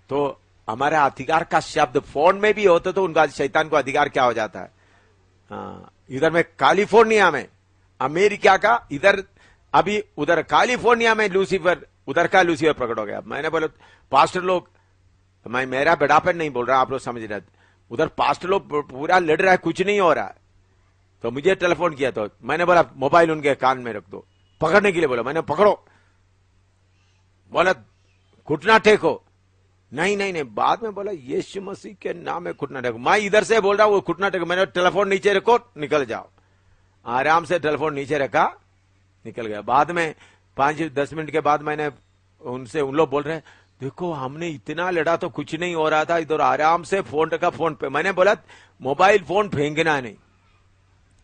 तो हमारा अधिकार का शब्द फोन में भी होता तो उनका शैतान को अधिकार क्या हो जाता है। इधर में कैलिफोर्निया में, अमेरिका का इधर, अभी उधर कैलिफोर्निया में लूसीफर, उधर का लूसीफर प्रकट हो गया। मैंने बोला पास्टर लोग, मैं मेरा बेड़ापन नहीं बोल रहा, आप लोग समझ रहे, उधर पास्टर लोग पूरा लड़ रहा है, कुछ नहीं हो रहा है। तो मुझे टेलीफोन किया, तो मैंने बोला मोबाइल उनके कान में रख दो, पकड़ने के लिए बोला। मैंने पकड़ो, बोला घुटना टेको। नहीं, बाद में बोला यीशु मसीह के नाम में घुटना टेको। मैं इधर से बोल रहा हूं वो घुटना टेको। मैंने टेलीफोन नीचे रखो, निकल जाओ। आराम से टेलीफोन नीचे रखा, निकल गया। बाद में 5-10 मिनट के बाद मैंने उनसे, उन लोग बोल रहे हैं देखो हमने इतना लड़ा तो कुछ नहीं हो रहा था, इधर आराम से फोन रखा, फोन पे। मैंने बोला मोबाइल फोन फेंकना नहीं,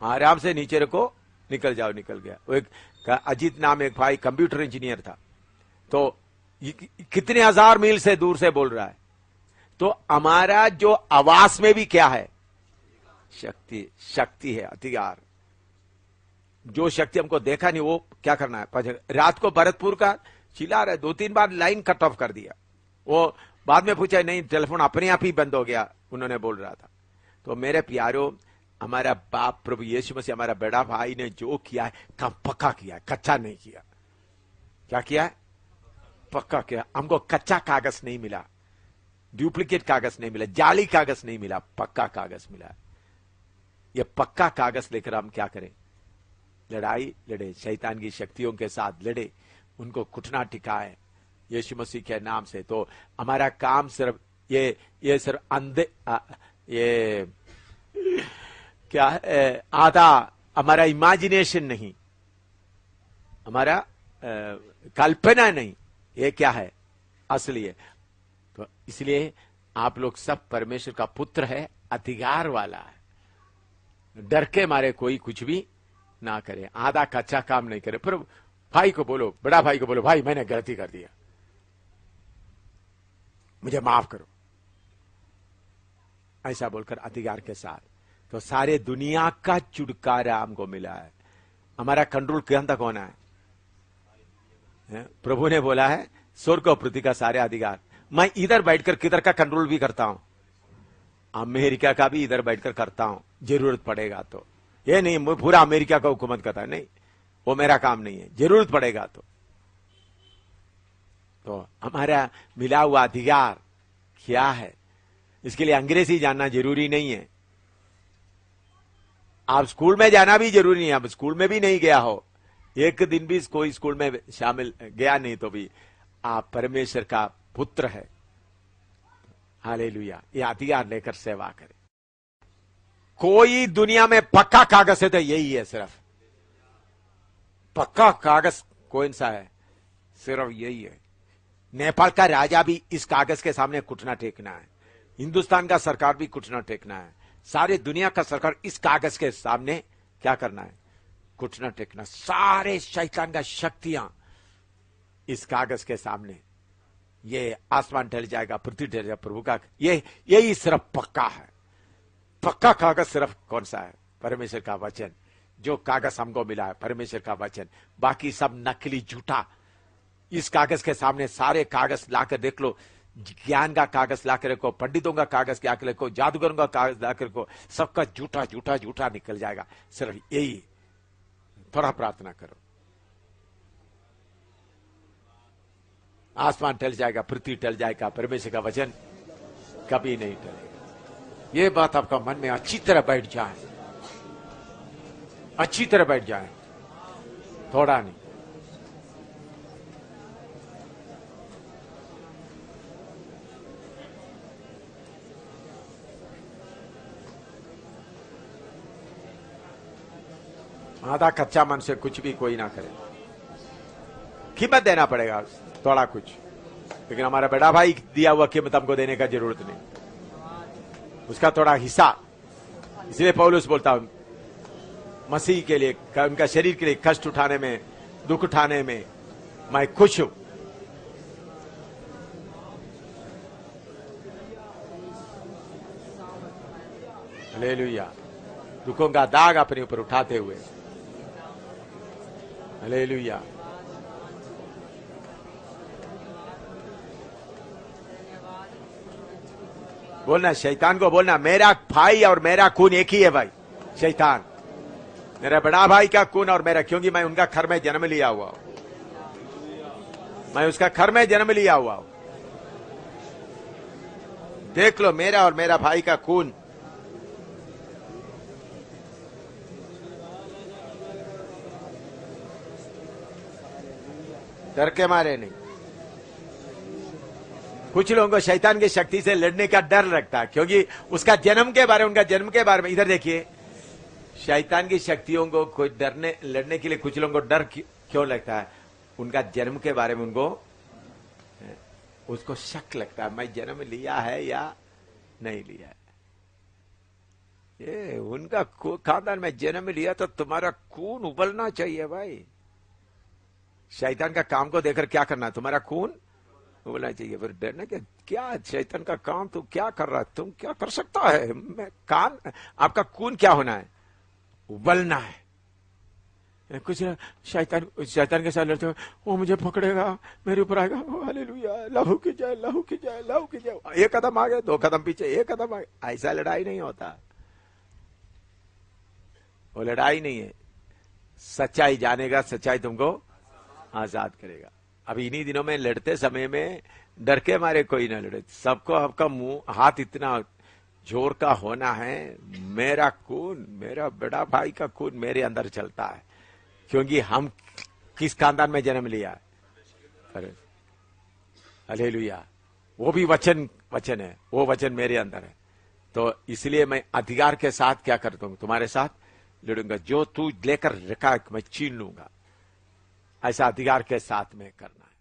आराम से नीचे रखो, निकल जाओ। निकल गया। वो एक अजीत नाम एक भाई कंप्यूटर इंजीनियर था, तो कितने हजार मील से दूर से बोल रहा है। तो हमारा जो आवास में भी क्या है, शक्ति है, अधिकार। जो शक्ति हमको देखा नहीं वो क्या करना है। रात को भरतपुर का चिल्ला रहे, 2-3 बार लाइन कट ऑफ कर दिया। वो बाद में पूछा, नहीं टेलीफोन अपने आप ही बंद हो गया, उन्होंने बोल रहा था। तो मेरे प्यारो, हमारा बाप प्रभु यीशु मसीह, हमारा बड़ा भाई ने जो किया है, काम पक्का किया है, कच्चा नहीं किया। क्या किया है? पक्का किया। हमको कच्चा कागज नहीं मिला, डुप्लीकेट कागज नहीं मिला, जाली कागज नहीं मिला, पक्का कागज मिला। ये पक्का कागज लेकर हम क्या करें? लड़ाई लड़े, शैतान की शक्तियों के साथ लड़े, उनको कुटना टिकाए यीशु मसीह के नाम से। तो हमारा काम सिर्फ ये सिर्फ अंधे ये क्या है, आधा हमारा इमेजिनेशन नहीं, हमारा कल्पना नहीं, ये क्या है? असली है। तो इसलिए आप लोग सब परमेश्वर का पुत्र है, अधिकार वाला है। डर के मारे कोई कुछ भी ना करे, आधा कच्चा काम नहीं करे। फिर भाई को बोलो, बड़ा भाई को बोलो, भाई मैंने गलती कर दिया, मुझे माफ करो, ऐसा बोलकर अधिकार के साथ। तो सारे दुनिया का छुटकारा हमको मिला है। हमारा कंट्रोल कहां तक होना है? प्रभु ने बोला है, स्वर्ग और पृथ्वी का सारे अधिकार। मैं इधर बैठकर किधर का कंट्रोल भी करता हूं, अमेरिका का भी इधर बैठकर करता हूं, जरूरत पड़ेगा तो। ये नहीं मैं पूरा अमेरिका का हुकूमत करता है, नहीं, वो मेरा काम नहीं है, जरूरत पड़ेगा तो हमारा मिला हुआ अधिकार क्या है? इसके लिए अंग्रेजी जानना जरूरी नहीं है, आप स्कूल में जाना भी जरूरी नहीं है। आप स्कूल में भी नहीं गया हो, एक दिन भी कोई स्कूल में शामिल गया नहीं, तो भी आप परमेश्वर का पुत्र है। हालेलुया। ये अधिकार लेकर सेवा करें। कोई दुनिया में पक्का कागज है तो यही है, सिर्फ पक्का कागज कौन सा है? सिर्फ यही है। नेपाल का राजा भी इस कागज के सामने घुटना टेकना है, हिंदुस्तान का सरकार भी घुटना टेकना है, सारे दुनिया का सरकार इस कागज के सामने क्या करना है? घुटना टेकना। सारे शैतान का शक्तियां इस कागज के सामने, ये आसमान ढल जाएगा, पृथ्वी ढल जाएगा, प्रभु का यही सिर्फ पक्का है। पक्का कागज सिर्फ कौन सा है? परमेश्वर का वचन। जो कागज हमको मिला है परमेश्वर का वचन, बाकी सब नकली झूठा। इस कागज के सामने सारे कागज लाकर देख लो, ज्ञान का कागज लाकर रखो, पंडितों का कागज लाकर रखो, जादूगरों का कागज लाकर रखो, सबका झूठा झूठा झूठा निकल जाएगा। सिर्फ यही। थोड़ा प्रार्थना करो। आसमान टल जाएगा, पृथ्वी टल जाएगा, परमेश्वर का वचन कभी नहीं टलेगा। ये बात आपका मन में अच्छी तरह बैठ जाए, अच्छी तरह बैठ जाए, थोड़ा नहीं। आधा कच्चा मन से कुछ भी कोई ना करे, कीमत देना पड़ेगा थोड़ा कुछ, लेकिन हमारा बड़ा भाई दिया हुआ कीमत हमको देने का जरूरत नहीं, उसका थोड़ा हिस्सा। इसलिए पौलुस बोलता हूं, मसीह के लिए, उनका शरीर के लिए कष्ट उठाने में, दुख उठाने में मैं खुश हूं। हालेलुया। दुखों का दाग अपने ऊपर उठाते हुए, हालेलुया। बोलना शैतान को, बोलना मेरा भाई और मेरा खून एक ही है भाई। शैतान, मेरा बड़ा भाई का खून और मेरा, क्योंकि मैं उनका घर में जन्म लिया हुआ हूं, मैं उसका घर में जन्म लिया हुआ हूं। देख लो मेरा और मेरा भाई का खून। डर के मारे नहीं। कुछ लोगों को शैतान की शक्ति से लड़ने का डर लगता है, क्योंकि उसका जन्म के बारे में, उनका जन्म के बारे में। इधर देखिए, शैतान की शक्तियों को कोई लड़ने के लिए कुछ लोगों को डर क्यों लगता है? उनका जन्म के बारे में उनको, उसको शक लगता है, मैं जन्म लिया है या नहीं लिया है। ये उनका खानदान में जन्म लिया तो तुम्हारा खून उबलना चाहिए भाई। शैतान का काम को देखकर क्या करना, तुम्हारा खून उबलना चाहिए। फिर डरना क्या शैतान का काम तू क्या कर रहा है, तुम क्या कर सकता है, मैं काम, आपका खून क्या होना है, उबलना है। कुछ शैतान के साथ लड़ते हो, वो मुझे पकड़ेगा, मेरे ऊपर आएगा, हालेलुया, लहू की जाए, लहू की जाए, लहू की जाए। एक कदम आगे, 2 कदम पीछे, 1 कदम आगे। ऐसा लड़ाई नहीं होता, वो लड़ाई नहीं है। सच्चाई जानेगा, सच्चाई तुमको आजाद करेगा। अब इन्हीं दिनों में लड़ते समय में डर के मारे कोई ना लड़े, सबको आपका मुंह हाथ इतना जोर का होना है, मेरा खून, मेरा बड़ा भाई का खून मेरे अंदर चलता है, क्योंकि हम किस खानदान में जन्म लिया है। हालेलुया, वो भी वचन है, वो वचन मेरे अंदर है। तो इसलिए मैं अधिकार के साथ क्या करता हूं, तुम्हारे साथ लड़ूंगा, जो तू लेकर रखा मैं छीन लूंगा, ऐसा अधिकार के साथ में करना है।